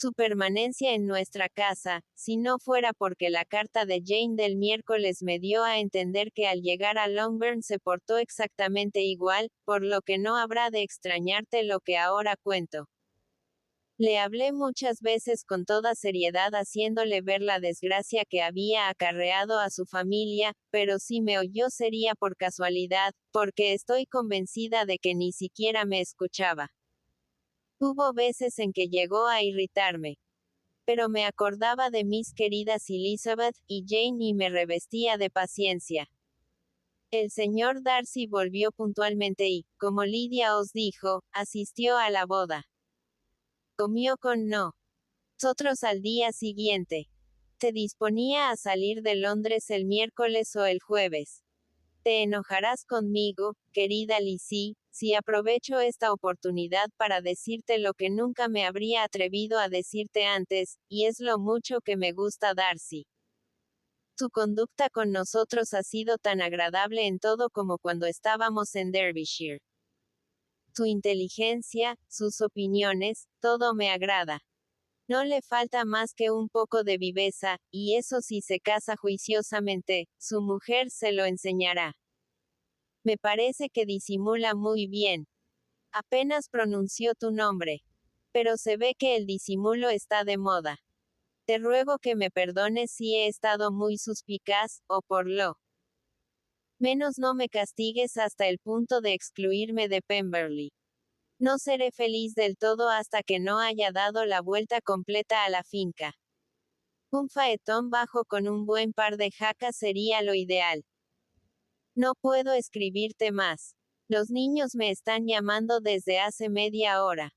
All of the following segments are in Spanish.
Su permanencia en nuestra casa, si no fuera porque la carta de Jane del miércoles me dio a entender que al llegar a Longbourn se portó exactamente igual, por lo que no habrá de extrañarte lo que ahora cuento. Le hablé muchas veces con toda seriedad haciéndole ver la desgracia que había acarreado a su familia, pero si me oyó sería por casualidad, porque estoy convencida de que ni siquiera me escuchaba. Hubo veces en que llegó a irritarme. Pero me acordaba de mis queridas Elizabeth y Jane y me revestía de paciencia. El señor Darcy volvió puntualmente y, como Lydia os dijo, asistió a la boda. Comió con nosotros al día siguiente. Se disponía a salir de Londres el miércoles o el jueves. Te enojarás conmigo, querida Lizzie, si aprovecho esta oportunidad para decirte lo que nunca me habría atrevido a decirte antes, y es lo mucho que me gusta Darcy. Su conducta con nosotros ha sido tan agradable en todo como cuando estábamos en Derbyshire. Su inteligencia, sus opiniones, todo me agrada. No le falta más que un poco de viveza, y eso si se casa juiciosamente, su mujer se lo enseñará. Me parece que disimula muy bien. Apenas pronunció tu nombre. Pero se ve que el disimulo está de moda. Te ruego que me perdones si he estado muy suspicaz, o por lo menos no me castigues hasta el punto de excluirme de Pemberley. No seré feliz del todo hasta que no haya dado la vuelta completa a la finca. Un faetón bajo con un buen par de jacas sería lo ideal. No puedo escribirte más. Los niños me están llamando desde hace media hora.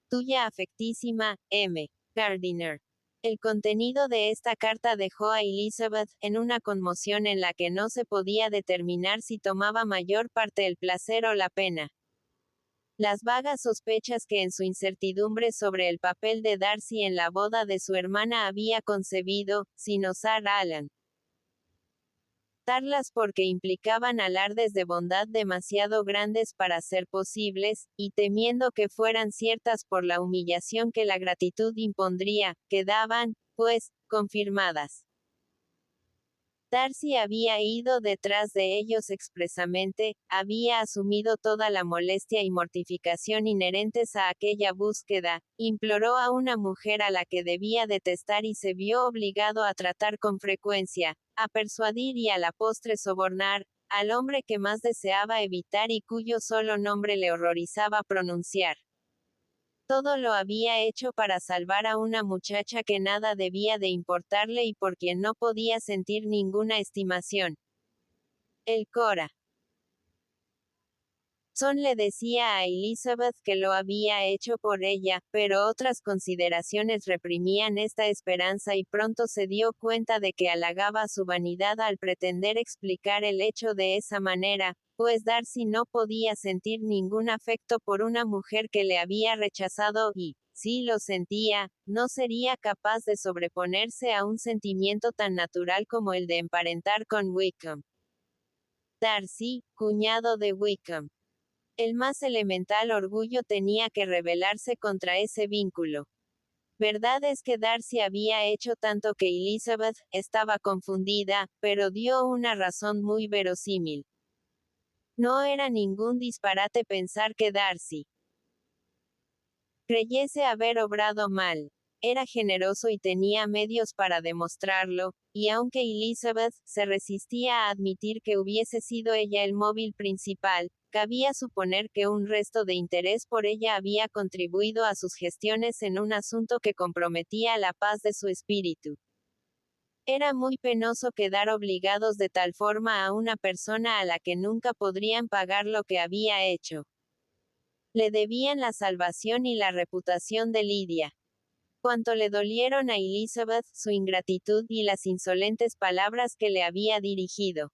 Tuya afectísima, M. Gardiner. El contenido de esta carta dejó a Elizabeth en una conmoción en la que no se podía determinar si tomaba mayor parte el placer o la pena. Las vagas sospechas que en su incertidumbre sobre el papel de Darcy en la boda de su hermana había concebido, sin osar Alan darlas porque implicaban alardes de bondad demasiado grandes para ser posibles, y temiendo que fueran ciertas por la humillación que la gratitud impondría, quedaban, pues, confirmadas. Darcy había ido detrás de ellos expresamente, había asumido toda la molestia y mortificación inherentes a aquella búsqueda, imploró a una mujer a la que debía detestar y se vio obligado a tratar con frecuencia, a persuadir y a la postre sobornar, al hombre que más deseaba evitar y cuyo solo nombre le horrorizaba pronunciar. Todo lo había hecho para salvar a una muchacha que nada debía de importarle y por quien no podía sentir ninguna estimación. El Cora. Son le decía a Elizabeth que lo había hecho por ella, pero otras consideraciones reprimían esta esperanza y pronto se dio cuenta de que halagaba su vanidad al pretender explicar el hecho de esa manera, pues Darcy no podía sentir ningún afecto por una mujer que le había rechazado y, si lo sentía, no sería capaz de sobreponerse a un sentimiento tan natural como el de emparentar con Wickham. Darcy, cuñado de Wickham. El más elemental orgullo tenía que rebelarse contra ese vínculo. Verdad es que Darcy había hecho tanto que Elizabeth estaba confundida, pero dio una razón muy verosímil. No era ningún disparate pensar que Darcy creyese haber obrado mal. Era generoso y tenía medios para demostrarlo, y aunque Elizabeth se resistía a admitir que hubiese sido ella el móvil principal, cabía suponer que un resto de interés por ella había contribuido a sus gestiones en un asunto que comprometía la paz de su espíritu. Era muy penoso quedar obligados de tal forma a una persona a la que nunca podrían pagar lo que había hecho. Le debían la salvación y la reputación de Lydia. Cuánto le dolieron a Elizabeth su ingratitud y las insolentes palabras que le había dirigido.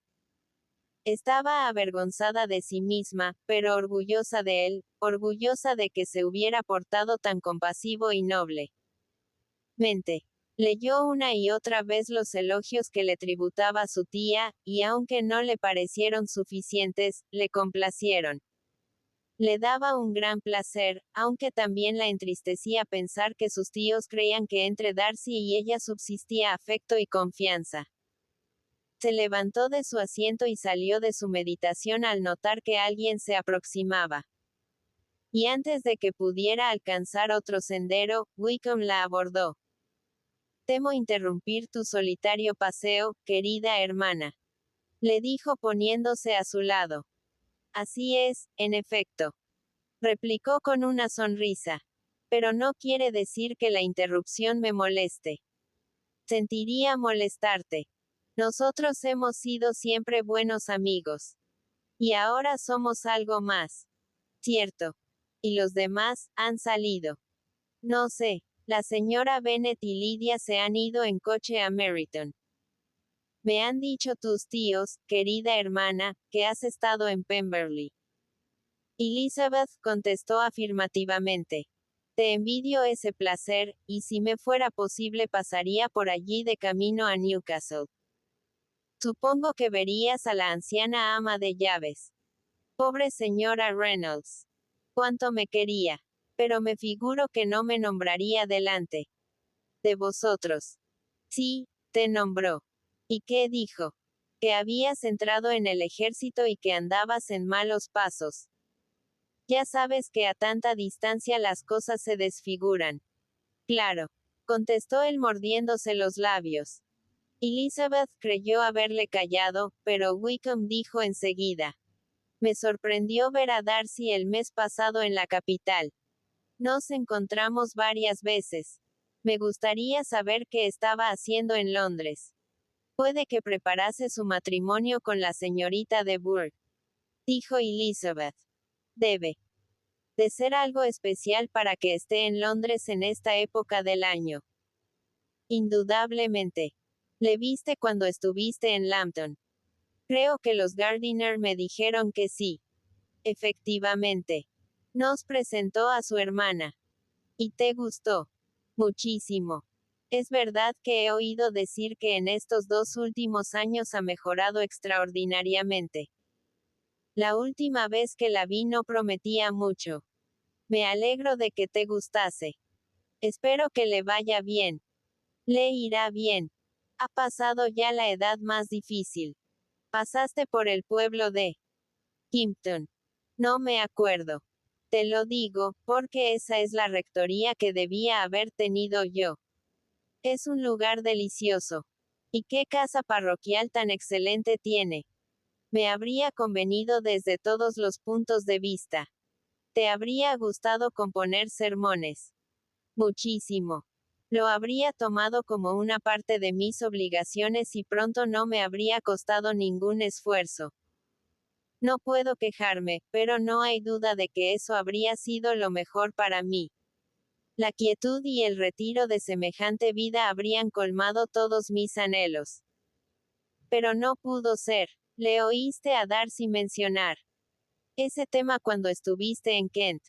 Estaba avergonzada de sí misma, pero orgullosa de él, orgullosa de que se hubiera portado tan compasivo y noble. Leyó una y otra vez los elogios que le tributaba su tía, y aunque no le parecieron suficientes, le complacieron. Le daba un gran placer, aunque también la entristecía pensar que sus tíos creían que entre Darcy y ella subsistía afecto y confianza. Se levantó de su asiento y salió de su meditación al notar que alguien se aproximaba. Y antes de que pudiera alcanzar otro sendero, Wickham la abordó. «Temo interrumpir tu solitario paseo, querida hermana», le dijo poniéndose a su lado. «Así es, en efecto», replicó con una sonrisa. «Pero no quiere decir que la interrupción me moleste. Sentiría molestarte. Nosotros hemos sido siempre buenos amigos. Y ahora somos algo más. Cierto. Y los demás, han salido. No sé. La señora Bennet y Lydia se han ido en coche a Meryton. Me han dicho tus tíos, querida hermana, que has estado en Pemberley». Elizabeth contestó afirmativamente. «Te envidio ese placer, y si me fuera posible pasaría por allí de camino a Newcastle. Supongo que verías a la anciana ama de llaves. Pobre señora Reynolds. Cuánto me quería. Pero me figuro que no me nombraría delante de vosotros». «Sí, te nombró». «¿Y qué dijo?» «Que habías entrado en el ejército y que andabas en malos pasos. Ya sabes que a tanta distancia las cosas se desfiguran». «Claro», contestó él mordiéndose los labios. Elizabeth creyó haberle callado, pero Wickham dijo enseguida. «Me sorprendió ver a Darcy el mes pasado en la capital. Nos encontramos varias veces. Me gustaría saber qué estaba haciendo en Londres. Puede que preparase su matrimonio con la señorita de Burgh», dijo Elizabeth. «Debe de ser algo especial para que esté en Londres en esta época del año». «Indudablemente. Le viste cuando estuviste en Lambton». «Creo que los Gardiner me dijeron que sí». «Efectivamente. Nos presentó a su hermana. ¿Y te gustó?» «Muchísimo. Es verdad que he oído decir que en estos 2 últimos años ha mejorado extraordinariamente. La última vez que la vi no prometía mucho. Me alegro de que te gustase. Espero que le vaya bien». «Le irá bien. Ha pasado ya la edad más difícil». «Pasaste por el pueblo de Kimpton». «No me acuerdo. Te lo digo, porque esa es la rectoría que debía haber tenido yo. Es un lugar delicioso. Y qué casa parroquial tan excelente tiene. Me habría convenido desde todos los puntos de vista. Te habría gustado componer sermones». «Muchísimo. Lo habría tomado como una parte de mis obligaciones y pronto no me habría costado ningún esfuerzo. No puedo quejarme, pero no hay duda de que eso habría sido lo mejor para mí. La quietud y el retiro de semejante vida habrían colmado todos mis anhelos. Pero no pudo ser. Le oíste a Darcy mencionar ese tema cuando estuviste en Kent».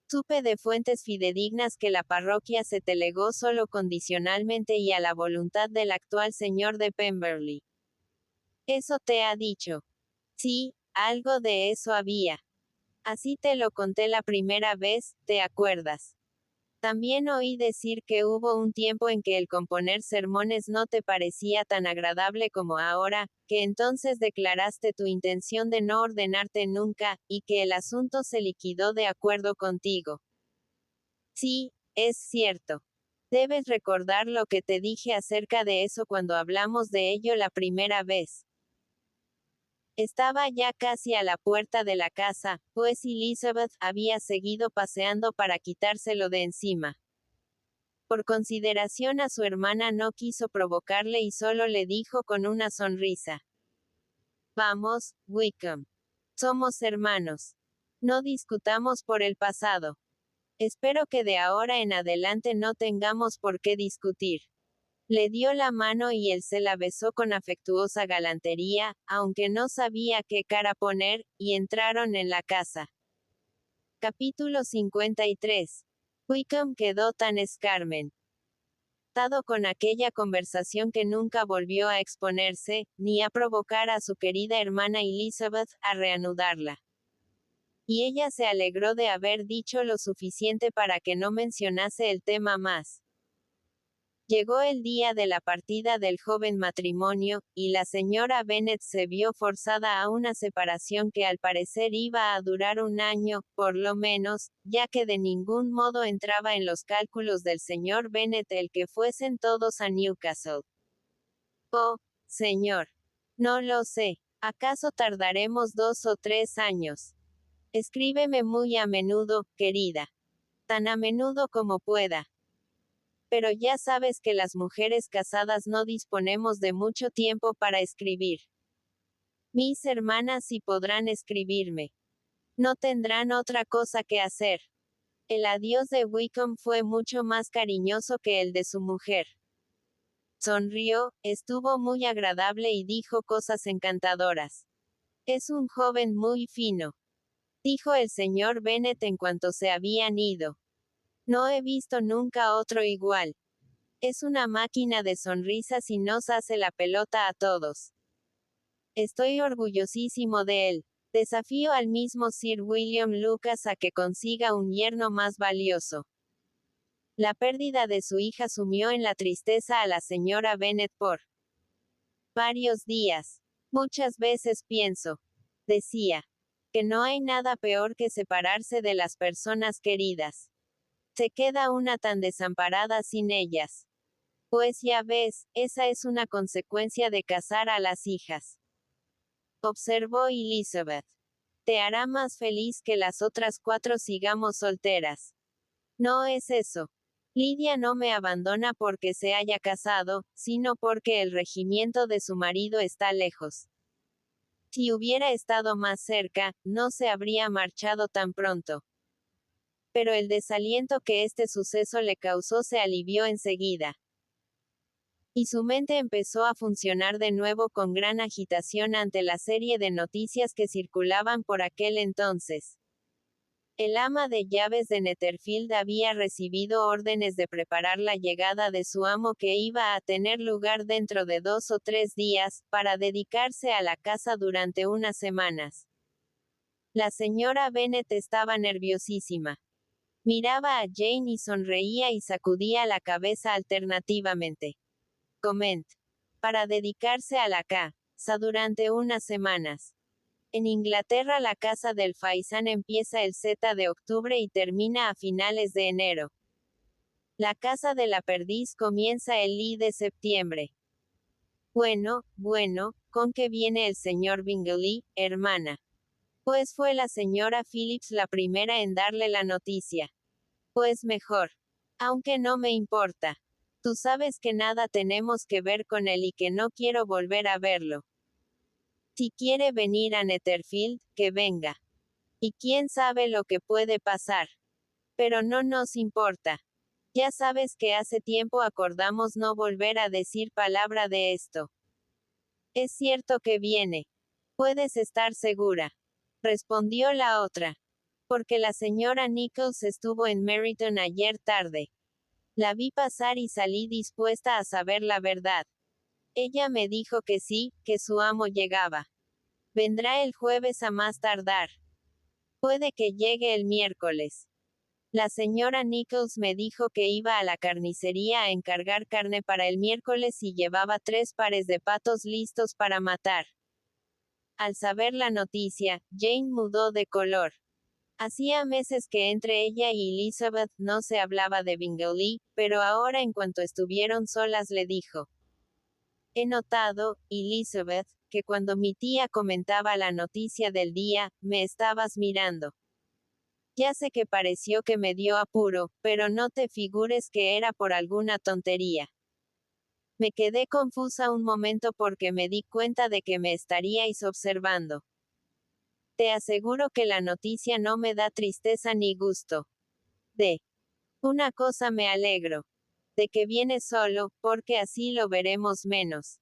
«Supe de fuentes fidedignas que la parroquia se te legó solo condicionalmente y a la voluntad del actual señor de Pemberley». «¿Eso te ha dicho?» «Sí, algo de eso había. Así te lo conté la primera vez, ¿te acuerdas? También oí decir que hubo un tiempo en que el componer sermones no te parecía tan agradable como ahora, que entonces declaraste tu intención de no ordenarte nunca, y que el asunto se liquidó de acuerdo contigo». «Sí, es cierto. Debes recordar lo que te dije acerca de eso cuando hablamos de ello la primera vez». Estaba ya casi a la puerta de la casa, pues Elizabeth había seguido paseando para quitárselo de encima. Por consideración a su hermana no quiso provocarle y solo le dijo con una sonrisa. «Vamos, Wickham. Somos hermanos. No discutamos por el pasado. Espero que de ahora en adelante no tengamos por qué discutir». Le dio la mano y él se la besó con afectuosa galantería, aunque no sabía qué cara poner, y entraron en la casa. Capítulo 53. Wickham quedó tan escarmentado con aquella conversación que nunca volvió a exponerse, ni a provocar a su querida hermana Elizabeth a reanudarla. y ella se alegró de haber dicho lo suficiente para que no mencionase el tema más. Llegó el día de la partida del joven matrimonio, y la señora Bennet se vio forzada a una separación que al parecer iba a durar un año, por lo menos, ya que de ningún modo entraba en los cálculos del señor Bennet el que fuesen todos a Newcastle. Oh, señor. No lo sé. ¿Acaso tardaremos 2 o 3 años? Escríbeme muy a menudo, querida. Tan a menudo como pueda. Pero ya sabes que las mujeres casadas no disponemos de mucho tiempo para escribir. Mis hermanas sí podrán escribirme. No tendrán otra cosa que hacer. El adiós de Wickham fue mucho más cariñoso que el de su mujer. Sonrió, estuvo muy agradable y dijo cosas encantadoras. Es un joven muy fino, dijo el señor Bennet en cuanto se habían ido. No he visto nunca otro igual. Es una máquina de sonrisas y nos hace la pelota a todos. Estoy orgullosísimo de él. Desafío al mismo Sir William Lucas a que consiga un yerno más valioso. La pérdida de su hija sumió en la tristeza a la señora Bennet por varios días. Muchas veces pienso, decía, que no hay nada peor que separarse de las personas queridas. Se queda una tan desamparada sin ellas. Pues ya ves, esa es una consecuencia de casar a las hijas. Observó Elizabeth. Te hará más feliz que las otras 4 sigamos solteras. No es eso. Lidia no me abandona porque se haya casado, sino porque el regimiento de su marido está lejos. Si hubiera estado más cerca, no se habría marchado tan pronto. Pero el desaliento que este suceso le causó se alivió enseguida. Y su mente empezó a funcionar de nuevo con gran agitación ante la serie de noticias que circulaban por aquel entonces. El ama de llaves de Netherfield había recibido órdenes de preparar la llegada de su amo que iba a tener lugar dentro de 2 o 3 días, para dedicarse a la casa durante unas semanas. La señora Bennet estaba nerviosísima. Miraba a Jane y sonreía y sacudía la cabeza alternativamente. Comment. Para dedicarse a la casa durante unas semanas. En Inglaterra la casa del faisán empieza el 7 de octubre y termina a finales de enero. La casa de la perdiz comienza el I de septiembre. Bueno, ¿con qué viene el señor Bingley, hermana? Pues fue la señora Phillips la primera en darle la noticia. Pues mejor. Aunque no me importa. Tú sabes que nada tenemos que ver con él y que no quiero volver a verlo. Si quiere venir a Netherfield, que venga. Y quién sabe lo que puede pasar. Pero no nos importa. Ya sabes que hace tiempo acordamos no volver a decir palabra de esto. Es cierto que viene. Puedes estar segura. Respondió la otra. Porque la señora Nichols estuvo en Meryton ayer tarde. La vi pasar y salí dispuesta a saber la verdad. Ella me dijo que sí, que su amo llegaba. Vendrá el jueves a más tardar. Puede que llegue el miércoles. La señora Nichols me dijo que iba a la carnicería a encargar carne para el miércoles y llevaba 3 pares de patos listos para matar. Al saber la noticia, Jane mudó de color. Hacía meses que entre ella y Elizabeth no se hablaba de Bingley, pero ahora en cuanto estuvieron solas le dijo: He notado, Elizabeth, que cuando mi tía comentaba la noticia del día, me estabas mirando. Ya sé que pareció que me dio apuro, pero no te figures que era por alguna tontería. Me quedé confusa un momento porque me di cuenta de que me estaríais observando. Te aseguro que la noticia no me da tristeza ni gusto. De una cosa me alegro. De que viene solo, porque así lo veremos menos.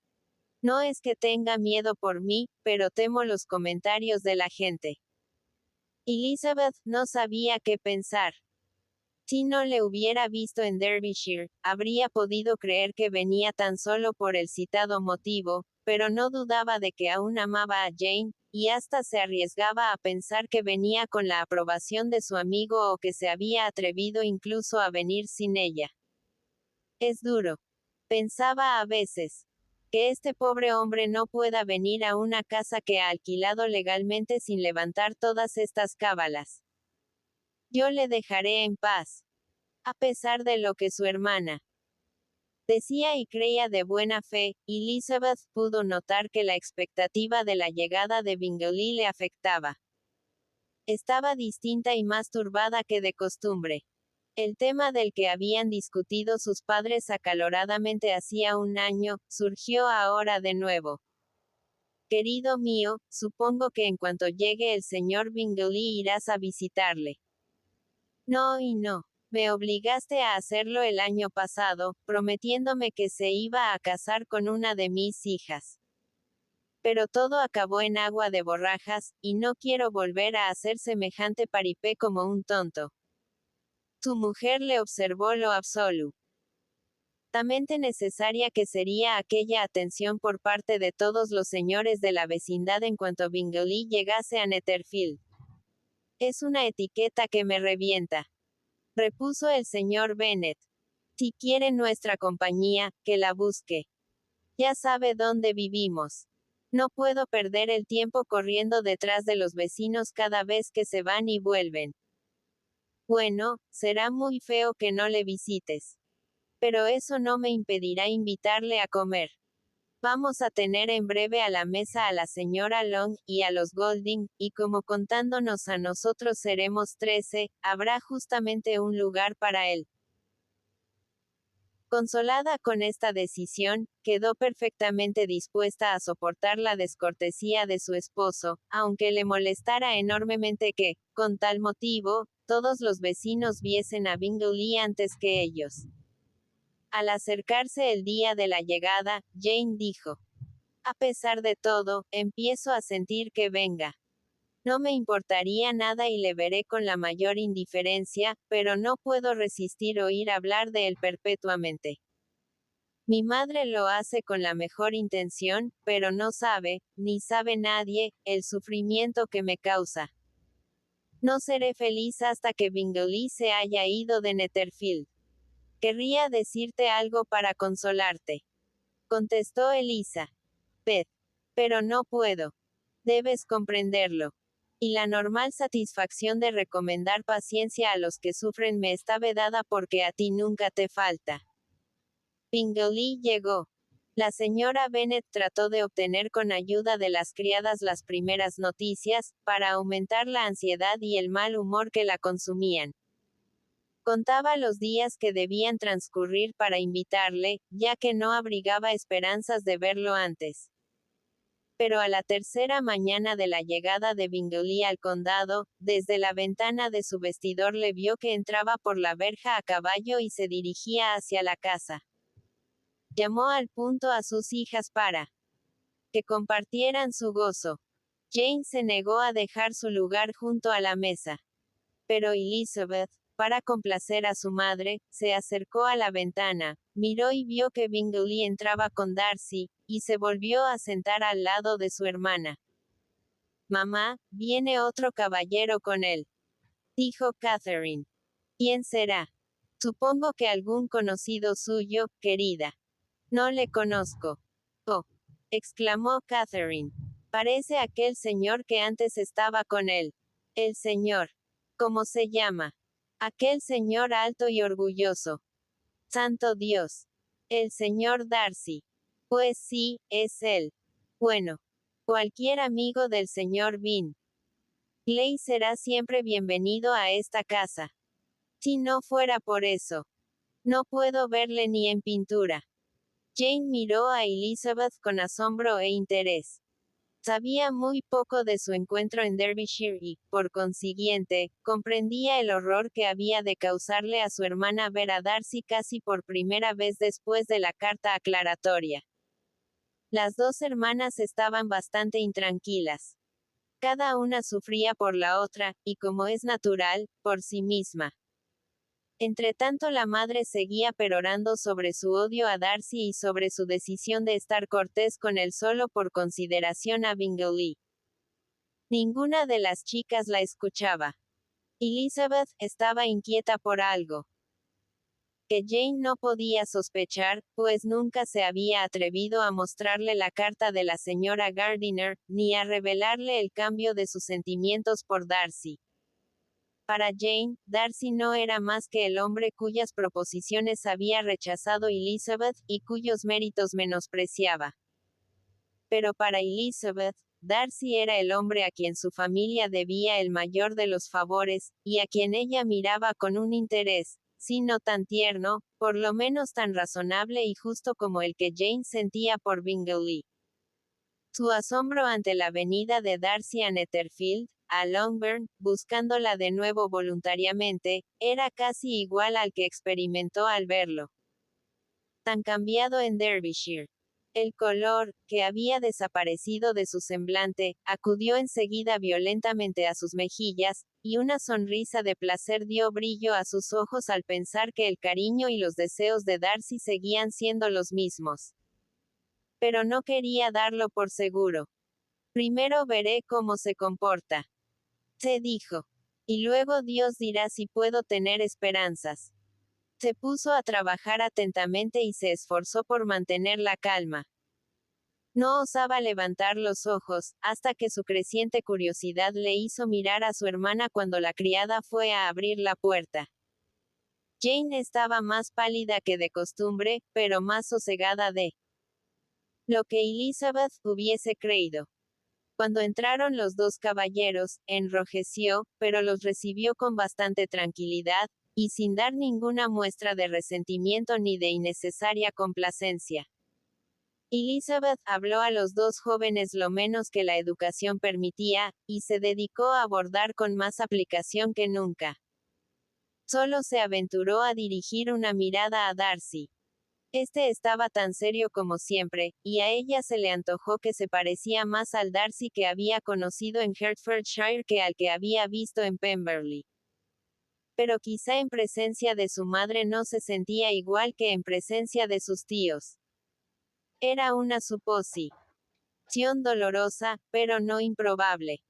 No es que tenga miedo por mí, pero temo los comentarios de la gente. Elizabeth no sabía qué pensar. Si no le hubiera visto en Derbyshire, habría podido creer que venía tan solo por el citado motivo, pero no dudaba de que aún amaba a Jane, y hasta se arriesgaba a pensar que venía con la aprobación de su amigo o que se había atrevido incluso a venir sin ella. Es duro. Pensaba a veces. Que este pobre hombre no pueda venir a una casa que ha alquilado legalmente sin levantar todas estas cábalas. Yo le dejaré en paz. A pesar de lo que su hermana decía y creía de buena fe, Elizabeth pudo notar que la expectativa de la llegada de Bingley le afectaba. Estaba distinta y más turbada que de costumbre. El tema del que habían discutido sus padres acaloradamente hacía un año, surgió ahora de nuevo. Querido mío, supongo que en cuanto llegue el señor Bingley irás a visitarle. No y no. Me obligaste a hacerlo el año pasado, prometiéndome que se iba a casar con una de mis hijas. Pero todo acabó en agua de borrajas, y no quiero volver a hacer semejante paripé como un tonto. Tu mujer le observó lo absolutamente necesaria que sería aquella atención por parte de todos los señores de la vecindad en cuanto Bingley llegase a Netherfield. Es una etiqueta que me revienta, repuso el señor Bennet. Si quiere nuestra compañía, que la busque. Ya sabe dónde vivimos. No puedo perder el tiempo corriendo detrás de los vecinos cada vez que se van y vuelven. Bueno, será muy feo que no le visites. Pero eso no me impedirá invitarle a comer. Vamos a tener en breve a la mesa a la señora Long y a los Golding, y como contándonos a nosotros seremos 13, habrá justamente un lugar para él. Consolada con esta decisión, quedó perfectamente dispuesta a soportar la descortesía de su esposo, aunque le molestara enormemente que, con tal motivo, todos los vecinos viesen a Bingley antes que ellos. Al acercarse el día de la llegada, Jane dijo: a pesar de todo, empiezo a sentir que venga. No me importaría nada y le veré con la mayor indiferencia, pero no puedo resistir oír hablar de él perpetuamente. Mi madre lo hace con la mejor intención, pero no sabe, ni sabe nadie, el sufrimiento que me causa. No seré feliz hasta que Bingley se haya ido de Netherfield. Querría decirte algo para consolarte, contestó Elisa. Pero no puedo. Debes comprenderlo. Y la normal satisfacción de recomendar paciencia a los que sufren me está vedada porque a ti nunca te falta. Bingley llegó. La señora Bennet trató de obtener con ayuda de las criadas las primeras noticias, para aumentar la ansiedad y el mal humor que la consumían. Contaba los días que debían transcurrir para invitarle, ya que no abrigaba esperanzas de verlo antes. Pero a la tercera mañana de la llegada de Bingley al condado, desde la ventana de su vestidor le vio que entraba por la verja a caballo y se dirigía hacia la casa. Llamó al punto a sus hijas para que compartieran su gozo. Jane se negó a dejar su lugar junto a la mesa. Pero Elizabeth, para complacer a su madre, se acercó a la ventana, miró y vio que Bingley entraba con Darcy, y se volvió a sentar al lado de su hermana. Mamá, viene otro caballero con él, dijo Catherine. ¿Quién será? Supongo que algún conocido suyo, querida. No le conozco. Oh, exclamó Catherine. Parece aquel señor que antes estaba con él. El señor. ¿Cómo se llama? Aquel señor alto y orgulloso. Santo Dios. El señor Darcy. Pues sí, es él. Bueno. Cualquier amigo del señor Bingley será siempre bienvenido a esta casa. Si no fuera por eso, no puedo verle ni en pintura. Jane miró a Elizabeth con asombro e interés. Sabía muy poco de su encuentro en Derbyshire y, por consiguiente, comprendía el horror que había de causarle a su hermana ver a Darcy casi por primera vez después de la carta aclaratoria. Las dos hermanas estaban bastante intranquilas. Cada una sufría por la otra, y como es natural, por sí misma. Entretanto la madre seguía perorando sobre su odio a Darcy y sobre su decisión de estar cortés con él solo por consideración a Bingley. Ninguna de las chicas la escuchaba. Elizabeth estaba inquieta por algo que Jane no podía sospechar, pues nunca se había atrevido a mostrarle la carta de la señora Gardiner, ni a revelarle el cambio de sus sentimientos por Darcy. Para Jane, Darcy no era más que el hombre cuyas proposiciones había rechazado Elizabeth, y cuyos méritos menospreciaba. Pero para Elizabeth, Darcy era el hombre a quien su familia debía el mayor de los favores, y a quien ella miraba con un interés, si no tan tierno, por lo menos tan razonable y justo como el que Jane sentía por Bingley. Su asombro ante la venida de Darcy a Netherfield, a Longbourn, buscándola de nuevo voluntariamente, era casi igual al que experimentó al verlo tan cambiado en Derbyshire. El color, que había desaparecido de su semblante, acudió enseguida violentamente a sus mejillas, y una sonrisa de placer dio brillo a sus ojos al pensar que el cariño y los deseos de Darcy seguían siendo los mismos. Pero no quería darlo por seguro. Primero veré cómo se comporta, se dijo. Y luego Dios dirá si puedo tener esperanzas. Se puso a trabajar atentamente y se esforzó por mantener la calma. No osaba levantar los ojos, hasta que su creciente curiosidad le hizo mirar a su hermana cuando la criada fue a abrir la puerta. Jane estaba más pálida que de costumbre, pero más sosegada de lo que Elizabeth hubiese creído. Cuando entraron los dos caballeros, enrojeció, pero los recibió con bastante tranquilidad, y sin dar ninguna muestra de resentimiento ni de innecesaria complacencia. Elizabeth habló a los dos jóvenes lo menos que la educación permitía, y se dedicó a abordar con más aplicación que nunca. Solo se aventuró a dirigir una mirada a Darcy. Este estaba tan serio como siempre, y a ella se le antojó que se parecía más al Darcy que había conocido en Hertfordshire que al que había visto en Pemberley. Pero quizá en presencia de su madre no se sentía igual que en presencia de sus tíos. Era una suposición dolorosa, pero no improbable.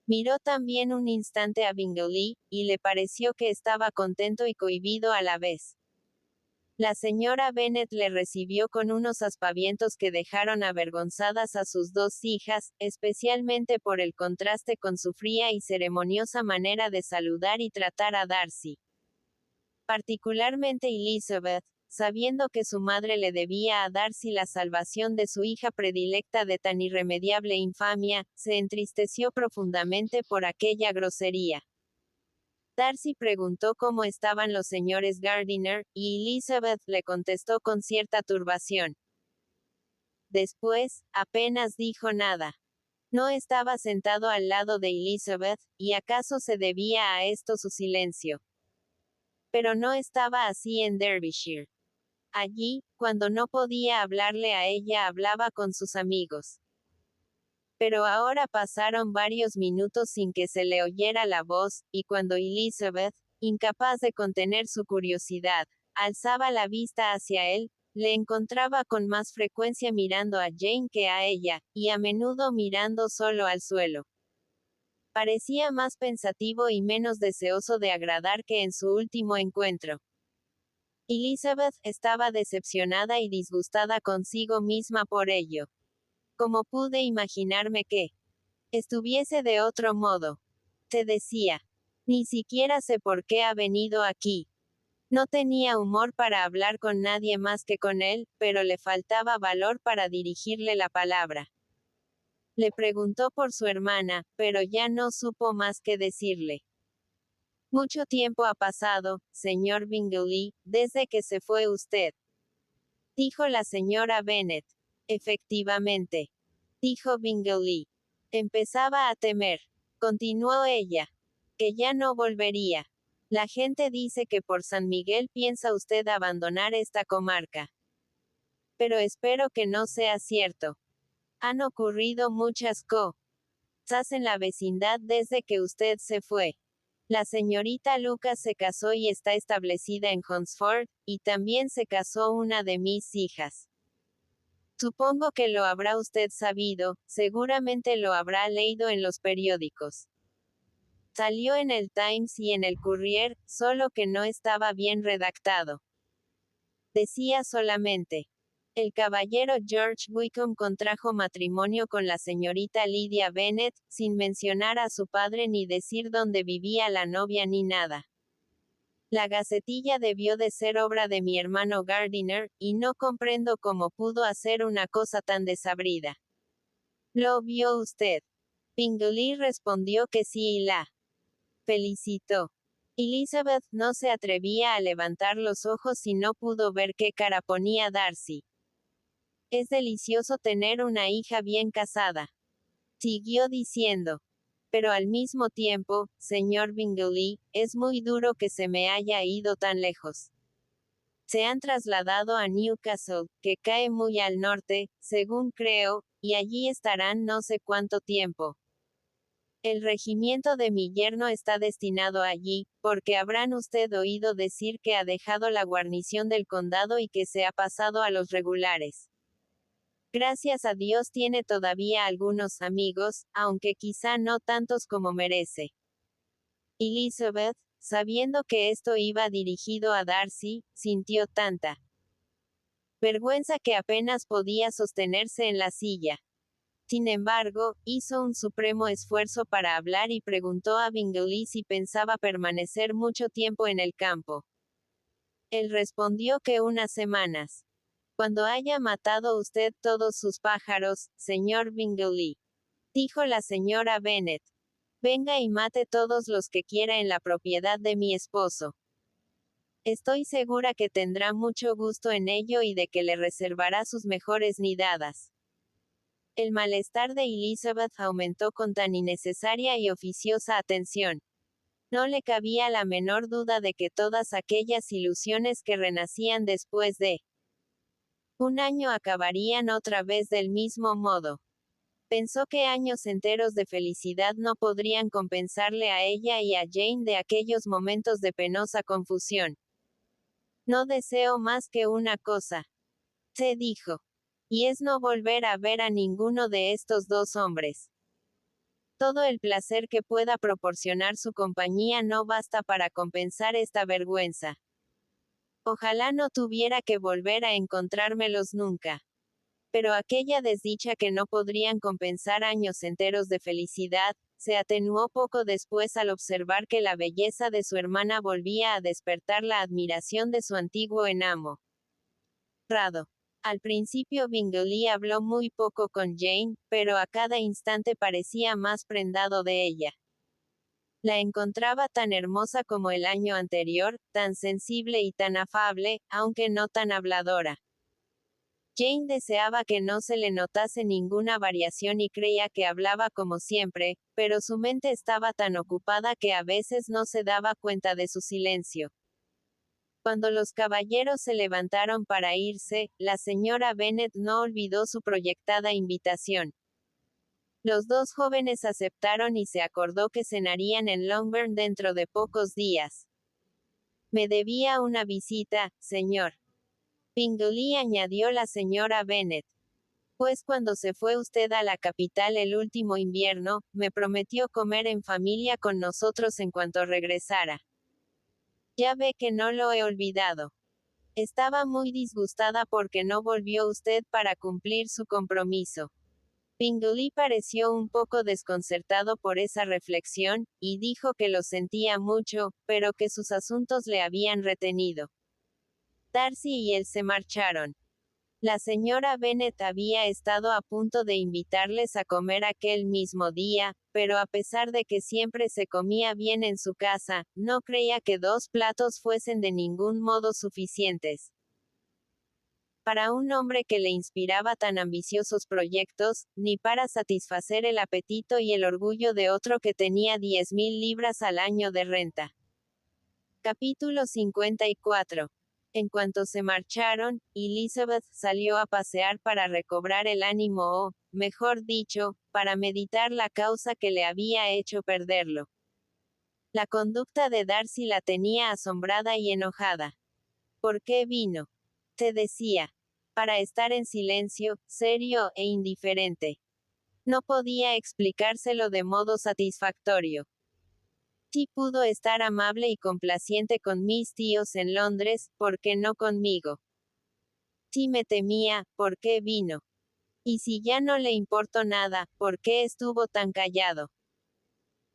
Miró también un instante a Bingley, y le pareció que estaba contento y cohibido a la vez. La señora Bennet le recibió con unos aspavientos que dejaron avergonzadas a sus dos hijas, especialmente por el contraste con su fría y ceremoniosa manera de saludar y tratar a Darcy. Particularmente Elizabeth, sabiendo que su madre le debía a Darcy la salvación de su hija predilecta de tan irremediable infamia, se entristeció profundamente por aquella grosería. Darcy preguntó cómo estaban los señores Gardiner, y Elizabeth le contestó con cierta turbación. Después, apenas dijo nada. No estaba sentado al lado de Elizabeth, y acaso se debía a esto su silencio. Pero no estaba así en Derbyshire. Allí, cuando no podía hablarle a ella, hablaba con sus amigos. Pero ahora pasaron varios minutos sin que se le oyera la voz, y cuando Elizabeth, incapaz de contener su curiosidad, alzaba la vista hacia él, le encontraba con más frecuencia mirando a Jane que a ella, y a menudo mirando solo al suelo. Parecía más pensativo y menos deseoso de agradar que en su último encuentro. Elizabeth estaba decepcionada y disgustada consigo misma por ello. Como pude imaginarme que estuviese de otro modo, se decía. Ni siquiera sé por qué ha venido aquí. No tenía humor para hablar con nadie más que con él, pero le faltaba valor para dirigirle la palabra. Le preguntó por su hermana, pero ya no supo más que decirle. Mucho tiempo ha pasado, señor Bingley, desde que se fue usted, dijo la señora Bennet. Efectivamente, dijo Bingley. Empezaba a temer, continuó ella, que ya no volvería. La gente dice que por San Miguel piensa usted abandonar esta comarca. Pero espero que no sea cierto. Han ocurrido muchas cosas en la vecindad desde que usted se fue. La señorita Lucas se casó y está establecida en Hunsford, y también se casó una de mis hijas. Supongo que lo habrá usted sabido, seguramente lo habrá leído en los periódicos. Salió en el Times y en el Courier, solo que no estaba bien redactado. Decía solamente: el caballero George Wickham contrajo matrimonio con la señorita Lydia Bennet, sin mencionar a su padre ni decir dónde vivía la novia ni nada. La gacetilla debió de ser obra de mi hermano Gardiner, y no comprendo cómo pudo hacer una cosa tan desabrida. ¿Lo vio usted? Bingley respondió que sí y la felicitó. Elizabeth no se atrevía a levantar los ojos y no pudo ver qué cara ponía Darcy. Es delicioso tener una hija bien casada. Siguió diciendo. Pero al mismo tiempo, señor Bingley, es muy duro que se me haya ido tan lejos. Se han trasladado a Newcastle, que cae muy al norte, según creo, y allí estarán no sé cuánto tiempo. El regimiento de mi yerno está destinado allí, porque habrán usted oído decir que ha dejado la guarnición del condado y que se ha pasado a los regulares. Gracias a Dios tiene todavía algunos amigos, aunque quizá no tantos como merece. Elizabeth, sabiendo que esto iba dirigido a Darcy, sintió tanta vergüenza que apenas podía sostenerse en la silla. Sin embargo, hizo un supremo esfuerzo para hablar y preguntó a Bingley si pensaba permanecer mucho tiempo en el campo. Él respondió que unas semanas. Cuando haya matado usted todos sus pájaros, señor Bingley, dijo la señora Bennet, venga y mate todos los que quiera en la propiedad de mi esposo. Estoy segura que tendrá mucho gusto en ello y de que le reservará sus mejores nidadas. El malestar de Elizabeth aumentó con tan innecesaria y oficiosa atención. No le cabía la menor duda de que todas aquellas ilusiones que renacían después de un año acabarían otra vez del mismo modo. Pensó que años enteros de felicidad no podrían compensarle a ella y a Jane de aquellos momentos de penosa confusión. No deseo más que una cosa, se dijo, y es no volver a ver a ninguno de estos dos hombres. Todo el placer que pueda proporcionar su compañía no basta para compensar esta vergüenza. Ojalá no tuviera que volver a encontrármelos nunca. Pero aquella desdicha que no podrían compensar años enteros de felicidad, se atenuó poco después al observar que la belleza de su hermana volvía a despertar la admiración de su antiguo enamo. Rado. Al principio Bingley habló muy poco con Jane, pero a cada instante parecía más prendado de ella. La encontraba tan hermosa como el año anterior, tan sensible y tan afable, aunque no tan habladora. Jane deseaba que no se le notase ninguna variación y creía que hablaba como siempre, pero su mente estaba tan ocupada que a veces no se daba cuenta de su silencio. Cuando los caballeros se levantaron para irse, la señora Bennet no olvidó su proyectada invitación. Los dos jóvenes aceptaron y se acordó que cenarían en Longbourn dentro de pocos días. Me debía una visita, señor Bingley, añadió la señora Bennet. Pues cuando se fue usted a la capital el último invierno, me prometió comer en familia con nosotros en cuanto regresara. Ya ve que no lo he olvidado. Estaba muy disgustada porque no volvió usted para cumplir su compromiso. Bingley pareció un poco desconcertado por esa reflexión, y dijo que lo sentía mucho, pero que sus asuntos le habían retenido. Darcy y él se marcharon. La señora Bennet había estado a punto de invitarles a comer aquel mismo día, pero a pesar de que siempre se comía bien en su casa, no creía que 2 platos fuesen de ningún modo suficientes. Para un hombre que le inspiraba tan ambiciosos proyectos, ni para satisfacer el apetito y el orgullo de otro que tenía 10.000 libras al año de renta. Capítulo 54. En cuanto se marcharon, Elizabeth salió a pasear para recobrar el ánimo o, mejor dicho, para meditar la causa que le había hecho perderlo. La conducta de Darcy la tenía asombrada y enojada. ¿Por qué vino? Te decía. Para estar en silencio, serio e indiferente. No podía explicárselo de modo satisfactorio. Sí pudo estar amable y complaciente con mis tíos en Londres, ¿por qué no conmigo? Si me temía, ¿por qué vino? Y si ya no le importó nada, ¿por qué estuvo tan callado?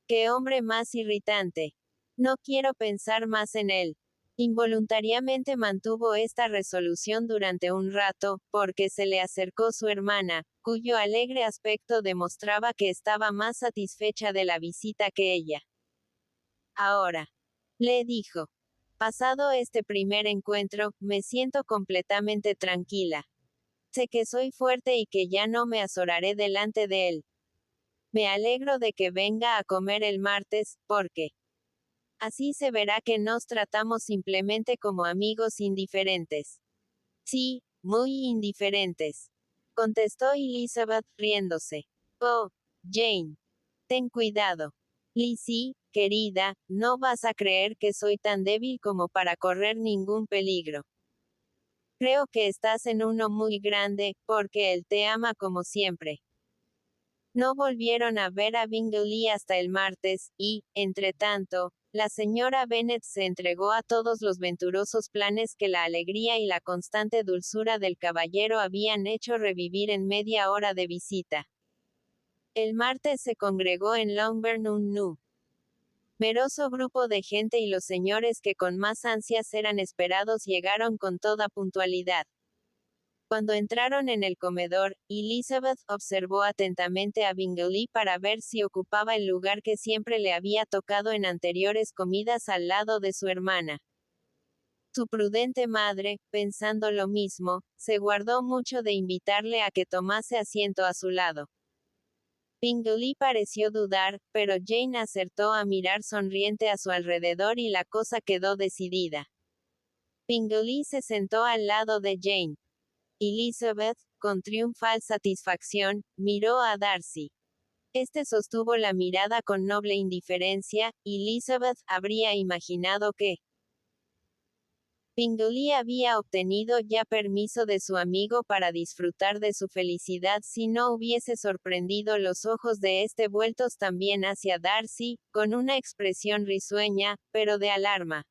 ¡Qué hombre más irritante! No quiero pensar más en él. Involuntariamente mantuvo esta resolución durante un rato, porque se le acercó su hermana, cuyo alegre aspecto demostraba que estaba más satisfecha de la visita que ella. Ahora, le dijo. Pasado este primer encuentro, me siento completamente tranquila. Sé que soy fuerte y que ya no me azoraré delante de él. Me alegro de que venga a comer el martes, porque así se verá que nos tratamos simplemente como amigos indiferentes. Sí, muy indiferentes. Contestó Elizabeth, riéndose. Oh, Jane. Ten cuidado. Lizzie, querida, no vas a creer que soy tan débil como para correr ningún peligro. Creo que estás en uno muy grande, porque él te ama como siempre. No volvieron a ver a Bingley hasta el martes, y, entretanto, la señora Bennet se entregó a todos los venturosos planes que la alegría y la constante dulzura del caballero habían hecho revivir en media hora de visita. El martes se congregó en Longbourn un numeroso grupo de gente y los señores que con más ansias eran esperados llegaron con toda puntualidad. Cuando entraron en el comedor, Elizabeth observó atentamente a Bingley para ver si ocupaba el lugar que siempre le había tocado en anteriores comidas al lado de su hermana. Su prudente madre, pensando lo mismo, se guardó mucho de invitarle a que tomase asiento a su lado. Bingley pareció dudar, pero Jane acertó a mirar sonriente a su alrededor y la cosa quedó decidida. Bingley se sentó al lado de Jane. Elizabeth, con triunfal satisfacción, miró a Darcy. Este sostuvo la mirada con noble indiferencia. Elizabeth habría imaginado que Bingley había obtenido ya permiso de su amigo para disfrutar de su felicidad si no hubiese sorprendido los ojos de este vueltos también hacia Darcy, con una expresión risueña, pero de alarma.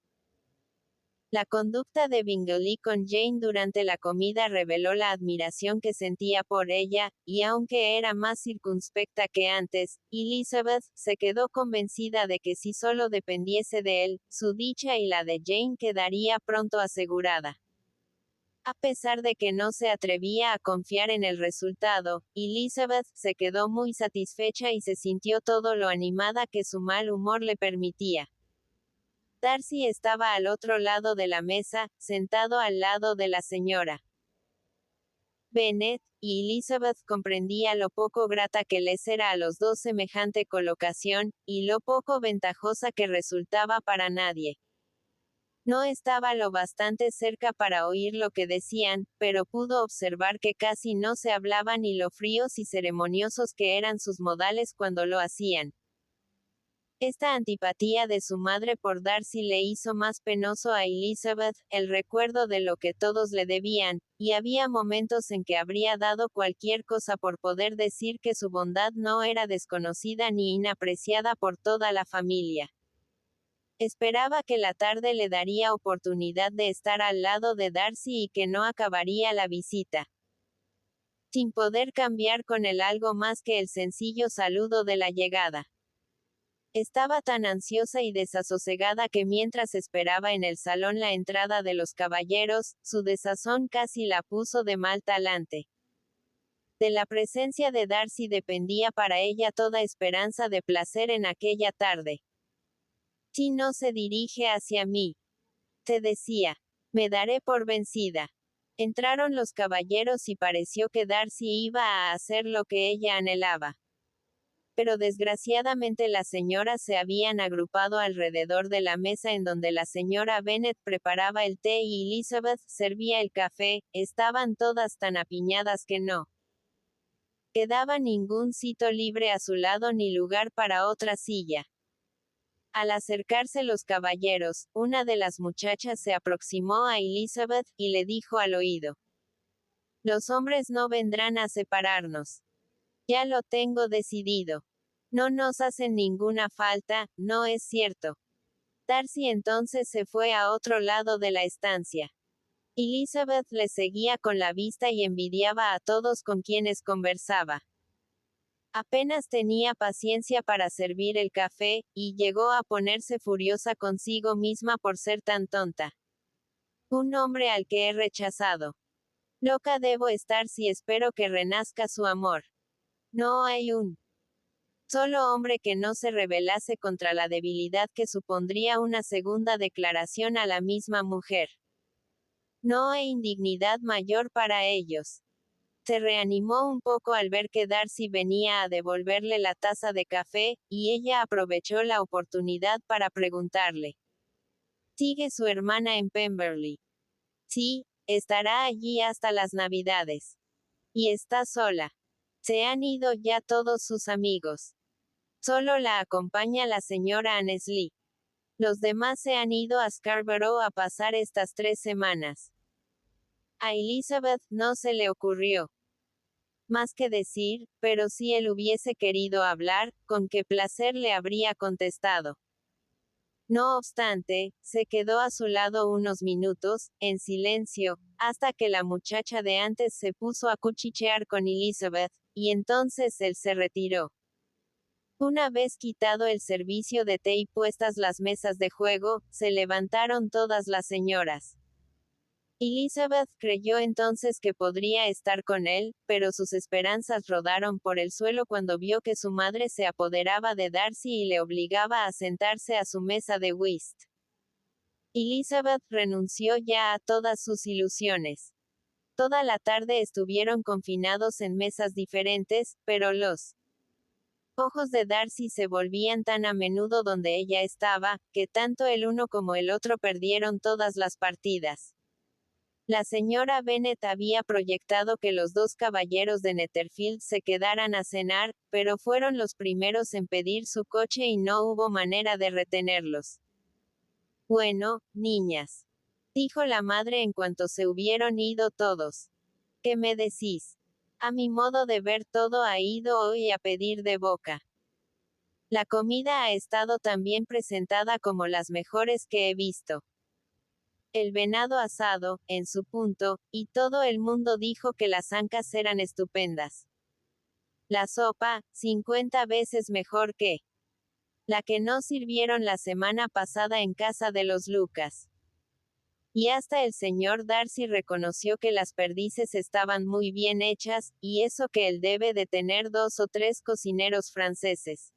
La conducta de Bingley con Jane durante la comida reveló la admiración que sentía por ella, y aunque era más circunspecta que antes, Elizabeth se quedó convencida de que si solo dependiese de él, su dicha y la de Jane quedaría pronto asegurada. A pesar de que no se atrevía a confiar en el resultado, Elizabeth se quedó muy satisfecha y se sintió todo lo animada que su mal humor le permitía. Darcy estaba al otro lado de la mesa, sentado al lado de la señora Bennet, y Elizabeth comprendía lo poco grata que les era a los dos semejante colocación, y lo poco ventajosa que resultaba para nadie. No estaba lo bastante cerca para oír lo que decían, pero pudo observar que casi no se hablaban y lo fríos y ceremoniosos que eran sus modales cuando lo hacían. Esta antipatía de su madre por Darcy le hizo más penoso a Elizabeth, el recuerdo de lo que todos le debían, y había momentos en que habría dado cualquier cosa por poder decir que su bondad no era desconocida ni inapreciada por toda la familia. Esperaba que la tarde le daría oportunidad de estar al lado de Darcy y que no acabaría la visita sin poder cambiar con él algo más que el sencillo saludo de la llegada. Estaba tan ansiosa y desasosegada que mientras esperaba en el salón la entrada de los caballeros, su desazón casi la puso de mal talante. De la presencia de Darcy dependía para ella toda esperanza de placer en aquella tarde. Si no se dirige hacia mí, te decía, me daré por vencida. Entraron los caballeros y pareció que Darcy iba a hacer lo que ella anhelaba. Pero desgraciadamente las señoras se habían agrupado alrededor de la mesa en donde la señora Bennet preparaba el té y Elizabeth servía el café, estaban todas tan apiñadas que no quedaba ningún sitio libre a su lado ni lugar para otra silla. Al acercarse los caballeros, una de las muchachas se aproximó a Elizabeth, y le dijo al oído: «Los hombres no vendrán a separarnos. Ya lo tengo decidido. No nos hacen ninguna falta, ¿no es cierto?». Darcy entonces se fue a otro lado de la estancia. Elizabeth le seguía con la vista y envidiaba a todos con quienes conversaba. Apenas tenía paciencia para servir el café, y llegó a ponerse furiosa consigo misma por ser tan tonta. Un hombre al que he rechazado. Loca debo estar si espero que renazca su amor. No hay un solo hombre que no se rebelase contra la debilidad que supondría una segunda declaración a la misma mujer. No hay indignidad mayor para ellos. Se reanimó un poco al ver que Darcy venía a devolverle la taza de café, y ella aprovechó la oportunidad para preguntarle: «¿Sigue su hermana en Pemberley?». «Sí, estará allí hasta las Navidades». «¿Y está sola?». «Se han ido ya todos sus amigos. Solo la acompaña la señora Annesley. Los demás se han ido a Scarborough a pasar estas 3 semanas». A Elizabeth no se le ocurrió más que decir: «Pero si él hubiese querido hablar, con qué placer le habría contestado». No obstante, se quedó a su lado unos minutos, en silencio, hasta que la muchacha de antes se puso a cuchichear con Elizabeth, y entonces él se retiró. Una vez quitado el servicio de té y puestas las mesas de juego, se levantaron todas las señoras. Elizabeth creyó entonces que podría estar con él, pero sus esperanzas rodaron por el suelo cuando vio que su madre se apoderaba de Darcy y le obligaba a sentarse a su mesa de whist. Elizabeth renunció ya a todas sus ilusiones. Toda la tarde estuvieron confinados en mesas diferentes, pero los ojos de Darcy se volvían tan a menudo donde ella estaba, que tanto el uno como el otro perdieron todas las partidas. La señora Bennet había proyectado que los 2 caballeros de Netherfield se quedaran a cenar, pero fueron los primeros en pedir su coche y no hubo manera de retenerlos. «Bueno, niñas», dijo la madre en cuanto se hubieron ido todos. «¿Qué me decís? A mi modo de ver todo ha ido hoy a pedir de boca. La comida ha estado tan bien presentada como las mejores que he visto. El venado asado, en su punto, y todo el mundo dijo que las ancas eran estupendas. La sopa, 50 veces mejor que la que nos sirvieron la semana pasada en casa de los Lucas». Y hasta el señor Darcy reconoció que las perdices estaban muy bien hechas, y eso que él debe de tener 2 o 3 cocineros franceses.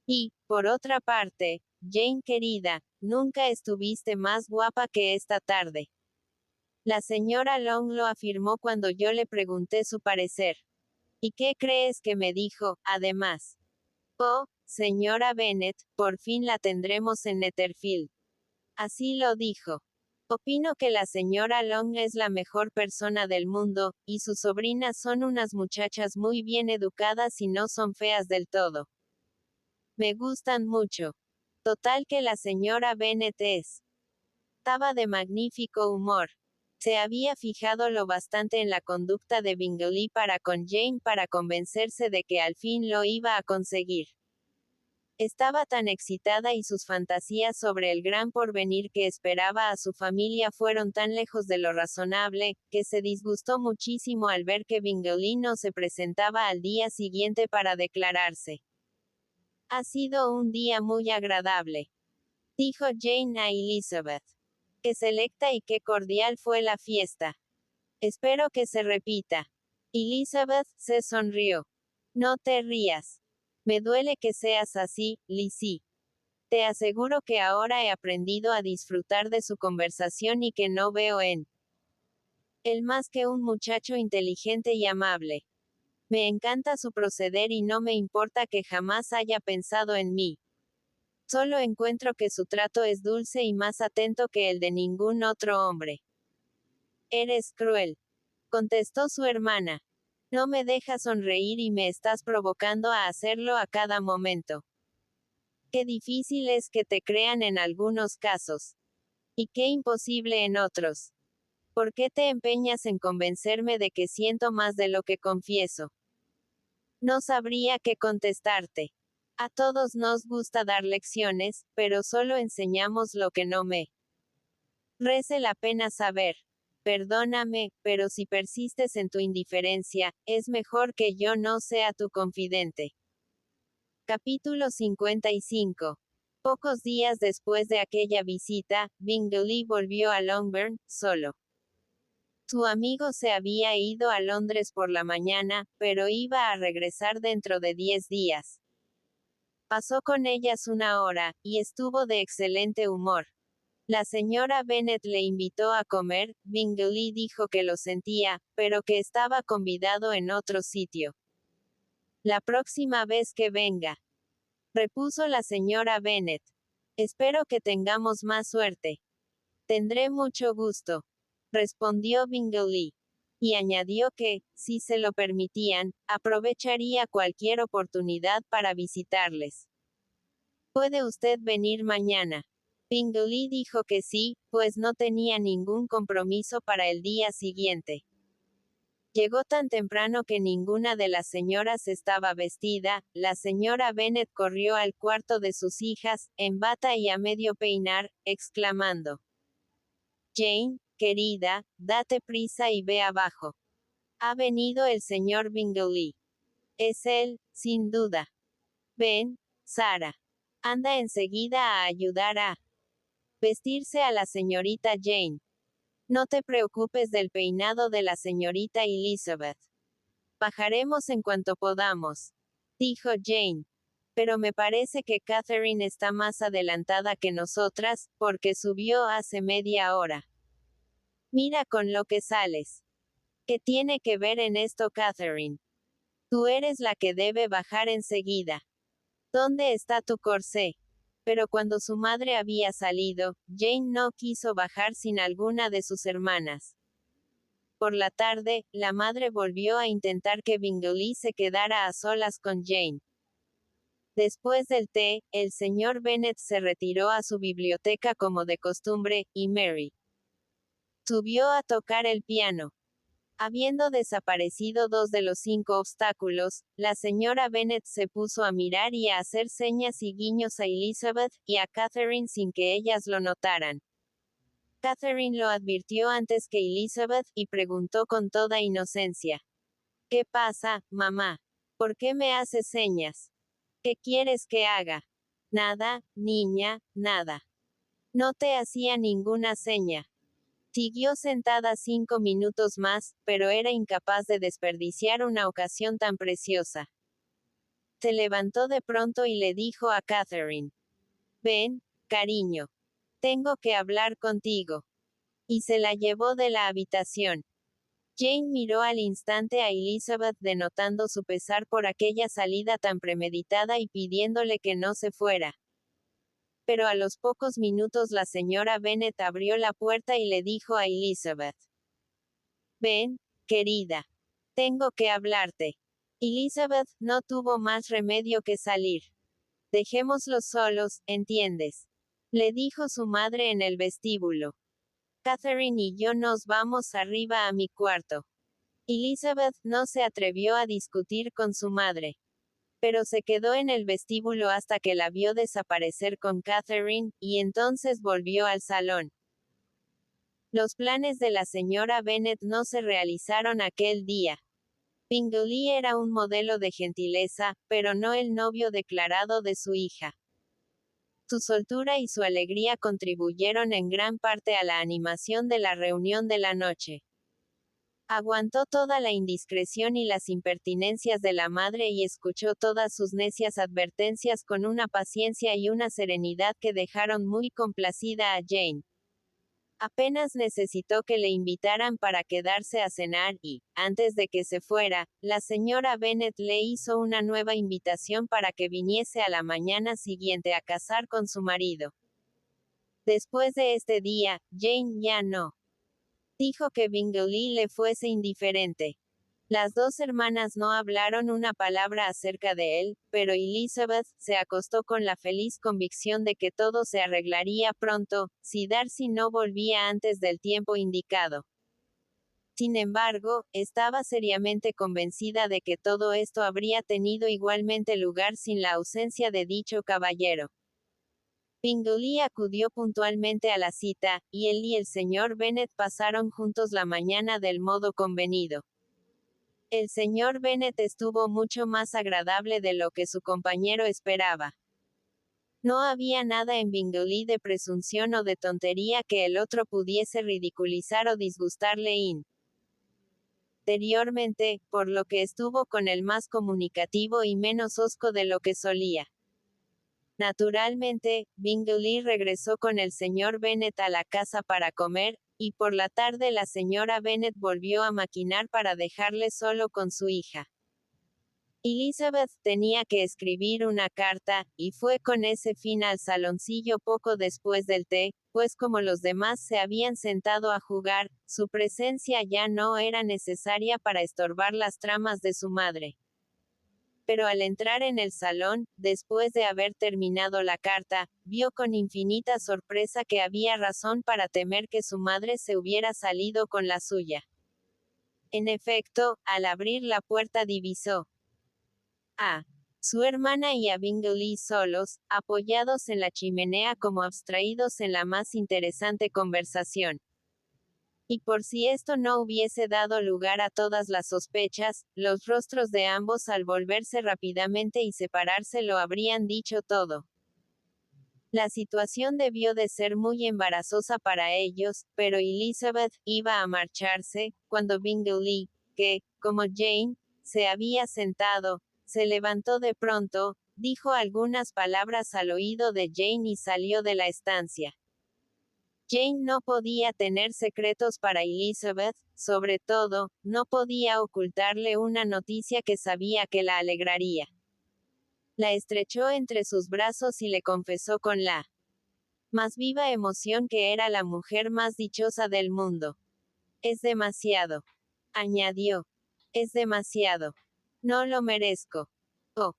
Y, por otra parte, Jane querida, nunca estuviste más guapa que esta tarde. La señora Long lo afirmó cuando yo le pregunté su parecer. ¿Y qué crees que me dijo, además? «Oh, señora Bennet, por fin la tendremos en Netherfield». Así lo dijo. Opino que la señora Long es la mejor persona del mundo, y sus sobrinas son unas muchachas muy bien educadas y no son feas del todo. Me gustan mucho. Total que la señora Bennet estaba de magnífico humor. Se había fijado lo bastante en la conducta de Bingley para con Jane para convencerse de que al fin lo iba a conseguir. Estaba tan excitada y sus fantasías sobre el gran porvenir que esperaba a su familia fueron tan lejos de lo razonable, que se disgustó muchísimo al ver que Bingley no se presentaba al día siguiente para declararse. «Ha sido un día muy agradable», dijo Jane a Elizabeth. «Qué selecta y qué cordial fue la fiesta. Espero que se repita». Elizabeth se sonrió. «No te rías. Me duele que seas así, Lizzie. Te aseguro que ahora he aprendido a disfrutar de su conversación y que no veo en él más que un muchacho inteligente y amable. Me encanta su proceder y no me importa que jamás haya pensado en mí. Solo encuentro que su trato es dulce y más atento que el de ningún otro hombre». «Eres cruel», contestó su hermana. «No me dejas sonreír y me estás provocando a hacerlo a cada momento». Qué difícil es que te crean en algunos casos. Y qué imposible en otros. ¿Por qué te empeñas en convencerme de que siento más de lo que confieso? No sabría qué contestarte. A todos nos gusta dar lecciones, pero solo enseñamos lo que no merece la pena saber. Perdóname, pero si persistes en tu indiferencia, es mejor que yo no sea tu confidente. Capítulo 55. Pocos días después de aquella visita, Bingley volvió a Longbourn, solo. Su amigo se había ido a Londres por la mañana, pero iba a regresar dentro de 10 días. Pasó con ellas una hora, y estuvo de excelente humor. La señora Bennet le invitó a comer. Bingley dijo que lo sentía, pero que estaba convidado en otro sitio. La próxima vez que venga, repuso la señora Bennet. Espero que tengamos más suerte. Tendré mucho gusto, respondió Bingley. Y añadió que, si se lo permitían, aprovecharía cualquier oportunidad para visitarles. ¿Puede usted venir mañana? Bingley dijo que sí, pues no tenía ningún compromiso para el día siguiente. Llegó tan temprano que ninguna de las señoras estaba vestida. La señora Bennet corrió al cuarto de sus hijas, en bata y a medio peinar, exclamando: Jane, querida, date prisa y ve abajo. Ha venido el señor Bingley. Es él, sin duda. Ven, Sara. Anda enseguida a ayudar a vestirse a la señorita Jane. No te preocupes del peinado de la señorita Elizabeth. Bajaremos en cuanto podamos, dijo Jane. Pero me parece que Catherine está más adelantada que nosotras, porque subió hace media hora. Mira con lo que sales. ¿Qué tiene que ver en esto Catherine? Tú eres la que debe bajar enseguida. ¿Dónde está tu corsé? Pero cuando su madre había salido, Jane no quiso bajar sin alguna de sus hermanas. Por la tarde, la madre volvió a intentar que Bingley se quedara a solas con Jane. Después del té, el señor Bennet se retiró a su biblioteca como de costumbre, y Mary subió a tocar el piano. Habiendo desaparecido 2 de los 5 obstáculos, la señora Bennet se puso a mirar y a hacer señas y guiños a Elizabeth y a Catherine sin que ellas lo notaran. Catherine lo advirtió antes que Elizabeth, y preguntó con toda inocencia: ¿Qué pasa, mamá? ¿Por qué me haces señas? ¿Qué quieres que haga? Nada, niña, nada. No te hacía ninguna seña. Siguió sentada 5 minutos más, pero era incapaz de desperdiciar una ocasión tan preciosa. Se levantó de pronto y le dijo a Catherine: Ven, cariño. Tengo que hablar contigo. Y se la llevó de la habitación. Jane miró al instante a Elizabeth denotando su pesar por aquella salida tan premeditada y pidiéndole que no se fuera. Pero a los pocos minutos la señora Bennet abrió la puerta y le dijo a Elizabeth: Ven, querida. Tengo que hablarte. Elizabeth no tuvo más remedio que salir. Dejémoslos solos, ¿entiendes? Le dijo su madre en el vestíbulo. Catherine y yo nos vamos arriba a mi cuarto. Elizabeth no se atrevió a discutir con su madre, pero se quedó en el vestíbulo hasta que la vio desaparecer con Catherine, y entonces volvió al salón. Los planes de la señora Bennet no se realizaron aquel día. Bingley era un modelo de gentileza, pero no el novio declarado de su hija. Su soltura y su alegría contribuyeron en gran parte a la animación de la reunión de la noche. Aguantó toda la indiscreción y las impertinencias de la madre y escuchó todas sus necias advertencias con una paciencia y una serenidad que dejaron muy complacida a Jane. Apenas necesitó que le invitaran para quedarse a cenar y, antes de que se fuera, la señora Bennet le hizo una nueva invitación para que viniese a la mañana siguiente a cazar con su marido. Después de este día, Jane ya no dijo que Bingley le fuese indiferente. Las dos hermanas no hablaron una palabra acerca de él, pero Elizabeth se acostó con la feliz convicción de que todo se arreglaría pronto, si Darcy no volvía antes del tiempo indicado. Sin embargo, estaba seriamente convencida de que todo esto habría tenido igualmente lugar sin la ausencia de dicho caballero. Bingley acudió puntualmente a la cita, y él y el señor Bennet pasaron juntos la mañana del modo convenido. El señor Bennet estuvo mucho más agradable de lo que su compañero esperaba. No había nada en Bingley de presunción o de tontería que el otro pudiese ridiculizar o disgustarle interiormente, por lo que estuvo con él más comunicativo y menos hosco de lo que solía. Naturalmente, Bingley regresó con el señor Bennet a la casa para comer, y por la tarde la señora Bennet volvió a maquinar para dejarle solo con su hija. Elizabeth tenía que escribir una carta, y fue con ese fin al saloncillo poco después del té, pues como los demás se habían sentado a jugar, su presencia ya no era necesaria para estorbar las tramas de su madre. Pero al entrar en el salón, después de haber terminado la carta, vio con infinita sorpresa que había razón para temer que su madre se hubiera salido con la suya. En efecto, al abrir la puerta divisó a su hermana y a Bingley solos, apoyados en la chimenea como abstraídos en la más interesante conversación. Y por si esto no hubiese dado lugar a todas las sospechas, los rostros de ambos al volverse rápidamente y separarse lo habrían dicho todo. La situación debió de ser muy embarazosa para ellos, pero Elizabeth iba a marcharse, cuando Bingley, que, como Jane, se había sentado, se levantó de pronto, dijo algunas palabras al oído de Jane y salió de la estancia. Jane no podía tener secretos para Elizabeth, sobre todo, no podía ocultarle una noticia que sabía que la alegraría. La estrechó entre sus brazos y le confesó con la más viva emoción que era la mujer más dichosa del mundo. Es demasiado, añadió. Es demasiado. No lo merezco. Oh,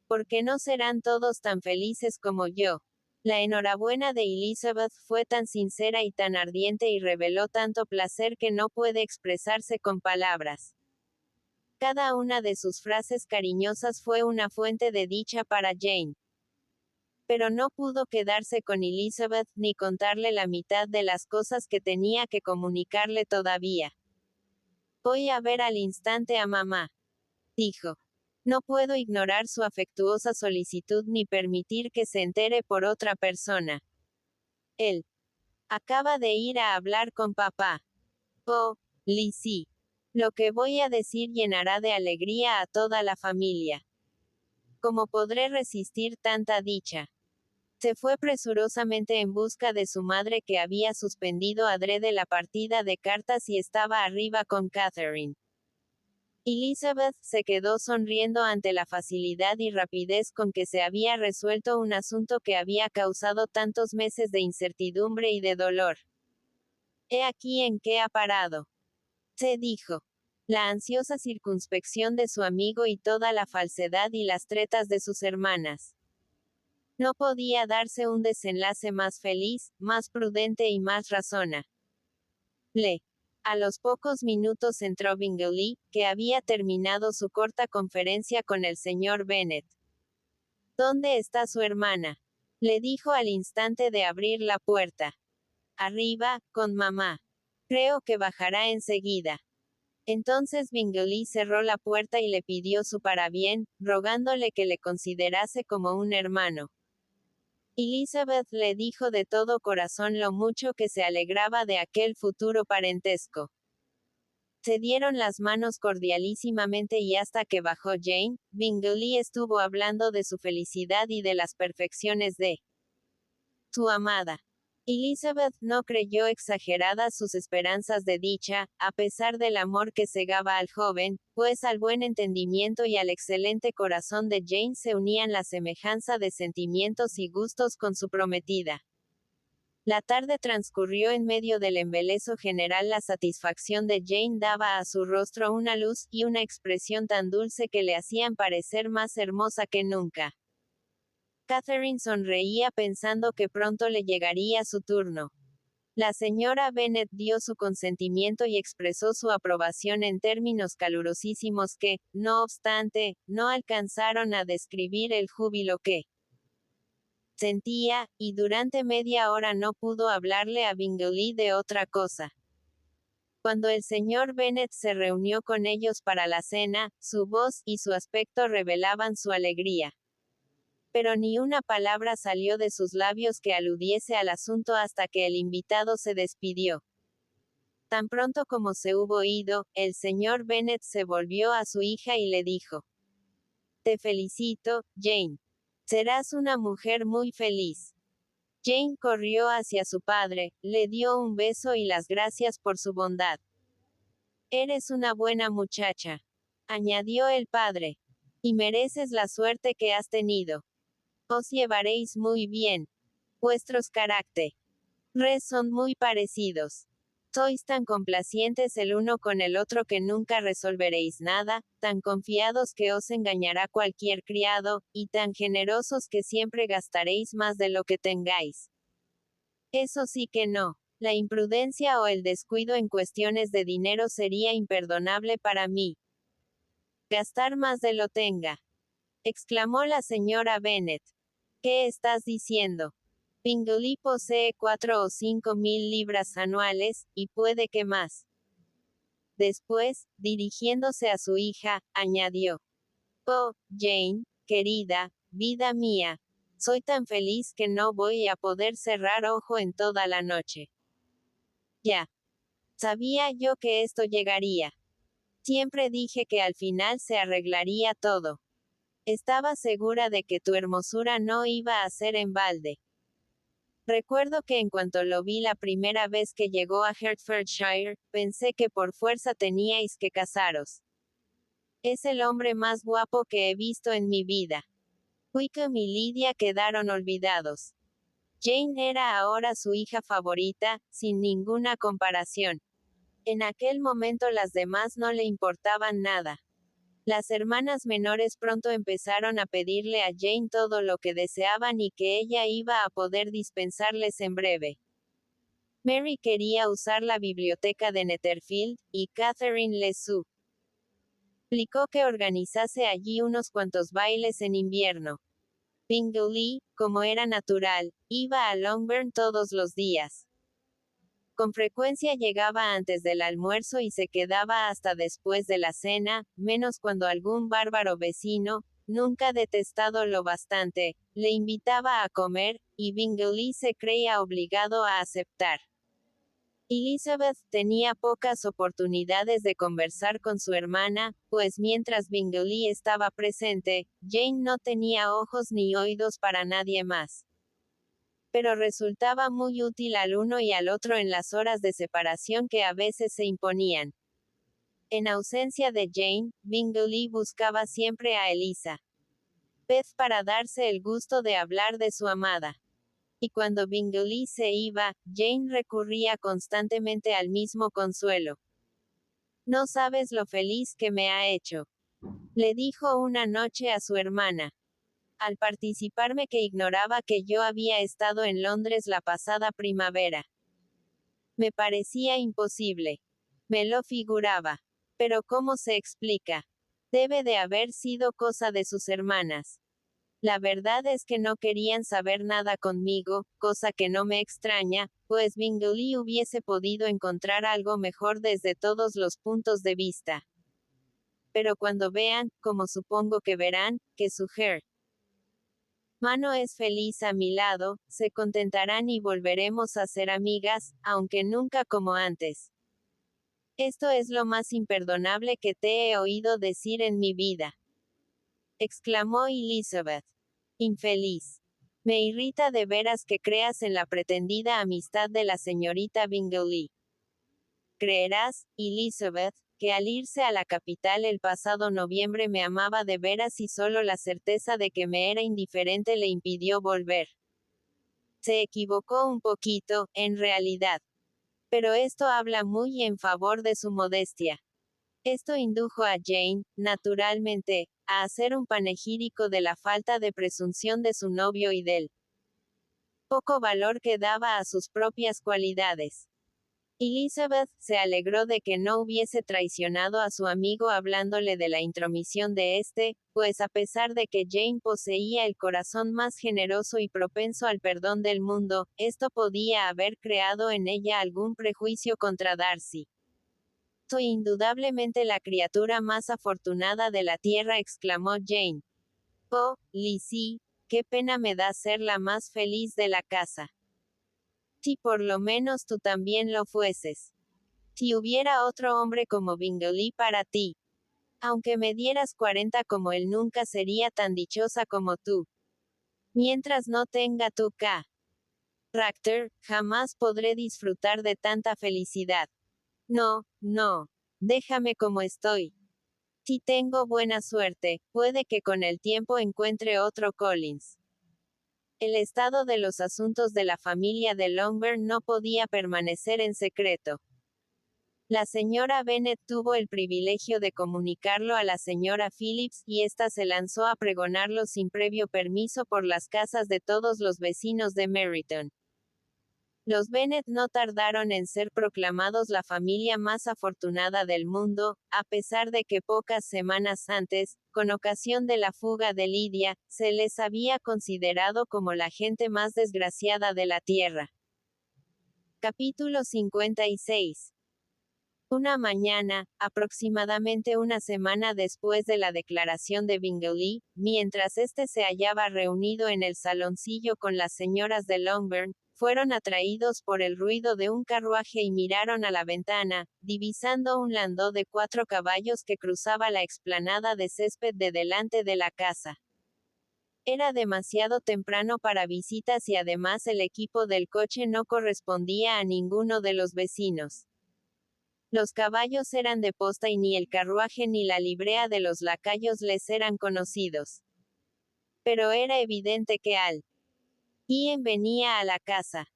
¿por qué no serán todos tan felices como yo? La enhorabuena de Elizabeth fue tan sincera y tan ardiente y reveló tanto placer que no puede expresarse con palabras. Cada una de sus frases cariñosas fue una fuente de dicha para Jane. Pero no pudo quedarse con Elizabeth ni contarle la mitad de las cosas que tenía que comunicarle todavía. Voy a ver al instante a mamá, dijo. No puedo ignorar su afectuosa solicitud ni permitir que se entere por otra persona. Él acaba de ir a hablar con papá. Oh, Lizzie. Lo que voy a decir llenará de alegría a toda la familia. ¿Cómo podré resistir tanta dicha? Se fue presurosamente en busca de su madre que había suspendido adrede la partida de cartas y estaba arriba con Catherine. Elizabeth se quedó sonriendo ante la facilidad y rapidez con que se había resuelto un asunto que había causado tantos meses de incertidumbre y de dolor. He aquí en qué ha parado. Se dijo. La ansiosa circunspección de su amigo y toda la falsedad y las tretas de sus hermanas. No podía darse un desenlace más feliz, más prudente y más razonable. A los pocos minutos entró Bingley, que había terminado su corta conferencia con el señor Bennet. ¿Dónde está su hermana? Le dijo al instante de abrir la puerta. Arriba, con mamá. Creo que bajará enseguida. Entonces Bingley cerró la puerta y le pidió su parabién, rogándole que le considerase como un hermano. Elizabeth le dijo de todo corazón lo mucho que se alegraba de aquel futuro parentesco. Se dieron las manos cordialísimamente y hasta que bajó Jane, Bingley estuvo hablando de su felicidad y de las perfecciones de su amada. Elizabeth no creyó exageradas sus esperanzas de dicha, a pesar del amor que cegaba al joven, pues al buen entendimiento y al excelente corazón de Jane se unían la semejanza de sentimientos y gustos con su prometida. La tarde transcurrió en medio del embeleso general. La satisfacción de Jane daba a su rostro una luz y una expresión tan dulce que le hacían parecer más hermosa que nunca. Catherine sonreía pensando que pronto le llegaría su turno. La señora Bennet dio su consentimiento y expresó su aprobación en términos calurosísimos que, no obstante, no alcanzaron a describir el júbilo que sentía, y durante media hora no pudo hablarle a Bingley de otra cosa. Cuando el señor Bennet se reunió con ellos para la cena, su voz y su aspecto revelaban su alegría. Pero ni una palabra salió de sus labios que aludiese al asunto hasta que el invitado se despidió. Tan pronto como se hubo ido, el señor Bennet se volvió a su hija y le dijo: «Te felicito, Jane. Serás una mujer muy feliz». Jane corrió hacia su padre, le dio un beso y las gracias por su bondad. «Eres una buena muchacha», añadió el padre, «y mereces la suerte que has tenido. Os llevaréis muy bien. Vuestros caracteres son muy parecidos. Sois tan complacientes el uno con el otro que nunca resolveréis nada, tan confiados que os engañará cualquier criado, y tan generosos que siempre gastaréis más de lo que tengáis. Eso sí que no. La imprudencia o el descuido en cuestiones de dinero sería imperdonable para mí. Gastar más de lo tenga», exclamó la señora Bennet. «¿Qué estás diciendo? Bingley posee 4 o 5 mil libras anuales, y puede que más». Después, dirigiéndose a su hija, añadió: «Oh, Jane, querida, vida mía, soy tan feliz que no voy a poder cerrar ojo en toda la noche. Ya. Sabía yo que esto llegaría. Siempre dije que al final se arreglaría todo. Estaba segura de que tu hermosura no iba a ser en balde. Recuerdo que en cuanto lo vi la primera vez que llegó a Hertfordshire, pensé que por fuerza teníais que casaros. Es el hombre más guapo que he visto en mi vida». Wickham y Lydia quedaron olvidados. Jane era ahora su hija favorita, sin ninguna comparación. En aquel momento las demás no le importaban nada. Las hermanas menores pronto empezaron a pedirle a Jane todo lo que deseaban y que ella iba a poder dispensarles en breve. Mary quería usar la biblioteca de Netherfield, y Catherine le suplicó que organizase allí unos cuantos bailes en invierno. Bingley, como era natural, iba a Longbourn todos los días. Con frecuencia llegaba antes del almuerzo y se quedaba hasta después de la cena, menos cuando algún bárbaro vecino, nunca detestado lo bastante, le invitaba a comer, y Bingley se creía obligado a aceptar. Elizabeth tenía pocas oportunidades de conversar con su hermana, pues mientras Bingley estaba presente, Jane no tenía ojos ni oídos para nadie más. Pero resultaba muy útil al uno y al otro en las horas de separación que a veces se imponían. En ausencia de Jane, Bingley buscaba siempre a Elizabeth para darse el gusto de hablar de su amada. Y cuando Bingley se iba, Jane recurría constantemente al mismo consuelo. «No sabes lo feliz que me ha hecho», le dijo una noche a su hermana, «al participarme que ignoraba que yo había estado en Londres la pasada primavera. Me parecía imposible. Me lo figuraba. Pero ¿cómo se explica? Debe de haber sido cosa de sus hermanas. La verdad es que no querían saber nada conmigo, cosa que no me extraña, pues Bingley hubiese podido encontrar algo mejor desde todos los puntos de vista. Pero cuando vean, como supongo que verán, que su hermano es feliz a mi lado, se contentarán y volveremos a ser amigas, aunque nunca como antes. Esto es lo más imperdonable que te he oído decir en mi vida», exclamó Elizabeth. «Infeliz. Me irrita de veras que creas en la pretendida amistad de la señorita Bingley. Creerás, Elizabeth, que al irse a la capital el pasado noviembre me amaba de veras y solo la certeza de que me era indiferente le impidió volver. Se equivocó un poquito, en realidad. Pero esto habla muy en favor de su modestia. Esto indujo a Jane, naturalmente, a hacer un panegírico de la falta de presunción de su novio y del poco valor que daba a sus propias cualidades. Elizabeth se alegró de que no hubiese traicionado a su amigo hablándole de la intromisión de este, pues a pesar de que Jane poseía el corazón más generoso y propenso al perdón del mundo, esto podía haber creado en ella algún prejuicio contra Darcy. Soy indudablemente la criatura más afortunada de la tierra, exclamó Jane. Oh, Lizzie, qué pena me da ser la más feliz de la casa. Si por lo menos tú también lo fueses. Si hubiera otro hombre como Bingley para ti. Aunque me dieras 40 como él, nunca sería tan dichosa como tú. Mientras no tenga tu carácter, jamás podré disfrutar de tanta felicidad. No, no. Déjame como estoy. Si tengo buena suerte, puede que con el tiempo encuentre otro Collins. El estado de los asuntos de la familia de Longbourn no podía permanecer en secreto. La señora Bennet tuvo el privilegio de comunicarlo a la señora Phillips, y ésta se lanzó a pregonarlo sin previo permiso por las casas de todos los vecinos de Meryton. Los Bennet no tardaron en ser proclamados la familia más afortunada del mundo, a pesar de que pocas semanas antes, con ocasión de la fuga de Lidia, se les había considerado como la gente más desgraciada de la tierra. Capítulo 56. Una mañana, aproximadamente una semana después de la declaración de Bingley, mientras éste se hallaba reunido en el saloncillo con las señoras de Longbourn, fueron atraídos por el ruido de un carruaje y miraron a la ventana, divisando un landó de 4 caballos que cruzaba la explanada de césped de delante de la casa. Era demasiado temprano para visitas y además el equipo del coche no correspondía a ninguno de los vecinos. Los caballos eran de posta y ni el carruaje ni la librea de los lacayos les eran conocidos. Pero era evidente que Ian venía a la casa.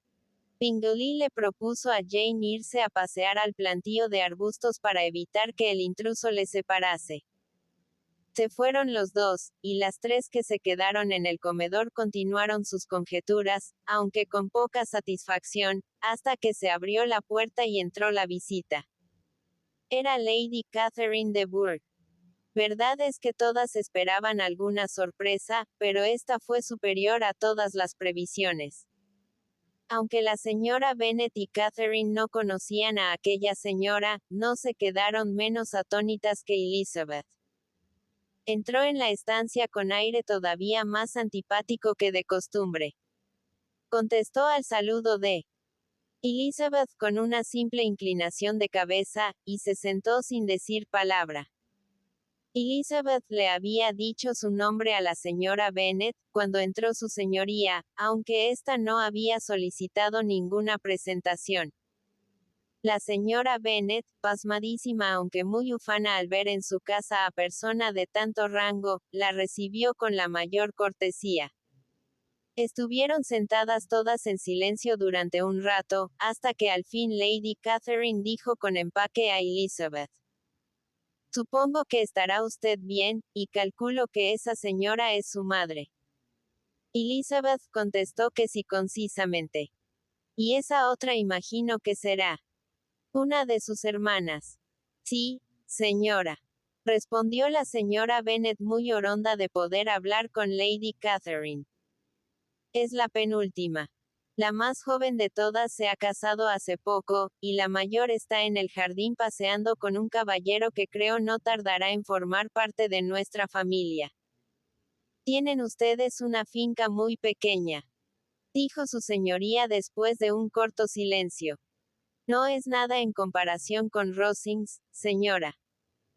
Bingley le propuso a Jane irse a pasear al plantío de arbustos para evitar que el intruso les separase. Se fueron los dos, y las 3 que se quedaron en el comedor continuaron sus conjeturas, aunque con poca satisfacción, hasta que se abrió la puerta y entró la visita. Era Lady Catherine de Bourgh. Verdad es que todas esperaban alguna sorpresa, pero esta fue superior a todas las previsiones. Aunque la señora Bennet y Catherine no conocían a aquella señora, no se quedaron menos atónitas que Elizabeth. Entró en la estancia con aire todavía más antipático que de costumbre. Contestó al saludo de Elizabeth con una simple inclinación de cabeza, y se sentó sin decir palabra. Elizabeth le había dicho su nombre a la señora Bennet, cuando entró su señoría, aunque ésta no había solicitado ninguna presentación. La señora Bennet, pasmadísima aunque muy ufana al ver en su casa a persona de tanto rango, la recibió con la mayor cortesía. Estuvieron sentadas todas en silencio durante un rato, hasta que al fin Lady Catherine dijo con empaque a Elizabeth: Supongo que estará usted bien, y calculo que esa señora es su madre. Elizabeth contestó que sí concisamente. Y esa otra imagino que será una de sus hermanas. Sí, señora, respondió la señora Bennet muy oronda de poder hablar con Lady Catherine. Es la penúltima. La más joven de todas se ha casado hace poco, y la mayor está en el jardín paseando con un caballero que creo no tardará en formar parte de nuestra familia. Tienen ustedes una finca muy pequeña, dijo su señoría después de un corto silencio. No es nada en comparación con Rosings, señora.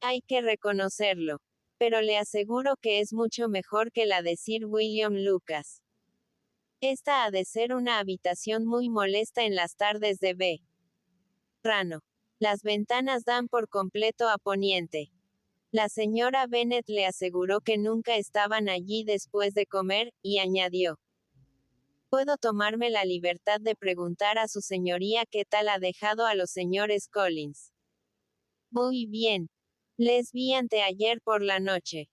Hay que reconocerlo. Pero le aseguro que es mucho mejor que la de Sir William Lucas. Esta ha de ser una habitación muy molesta en las tardes de verano. Las ventanas dan por completo a poniente. La señora Bennet le aseguró que nunca estaban allí después de comer, y añadió: puedo tomarme la libertad de preguntar a su señoría qué tal ha dejado a los señores Collins. Muy bien. Les vi anteayer por la noche.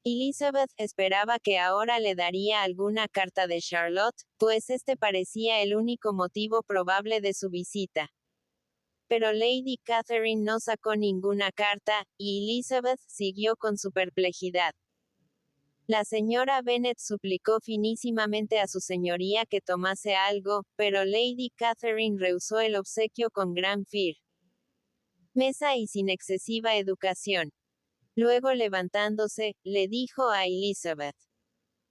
Elizabeth esperaba que ahora le daría alguna carta de Charlotte, pues este parecía el único motivo probable de su visita. Pero Lady Catherine no sacó ninguna carta, y Elizabeth siguió con su perplejidad. La señora Bennet suplicó finísimamente a su señoría que tomase algo, pero Lady Catherine rehusó el obsequio con gran firmeza y sin excesiva educación. Luego levantándose, le dijo a Elizabeth: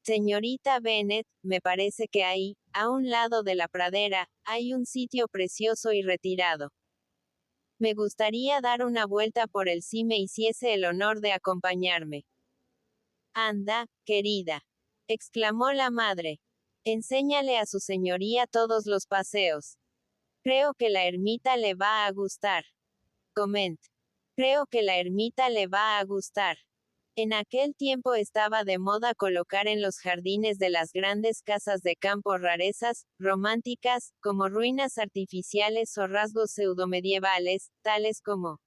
Señorita Bennet, me parece que ahí, a un lado de la pradera, hay un sitio precioso y retirado. Me gustaría dar una vuelta por él si me hiciese el honor de acompañarme. Anda, querida, exclamó la madre. Enséñale a su señoría todos los paseos. Creo que la ermita le va a gustar. Coment. Creo que la ermita le va a gustar. En aquel tiempo estaba de moda colocar en los jardines de las grandes casas de campo rarezas, románticas, como ruinas artificiales o rasgos pseudomedievales, tales como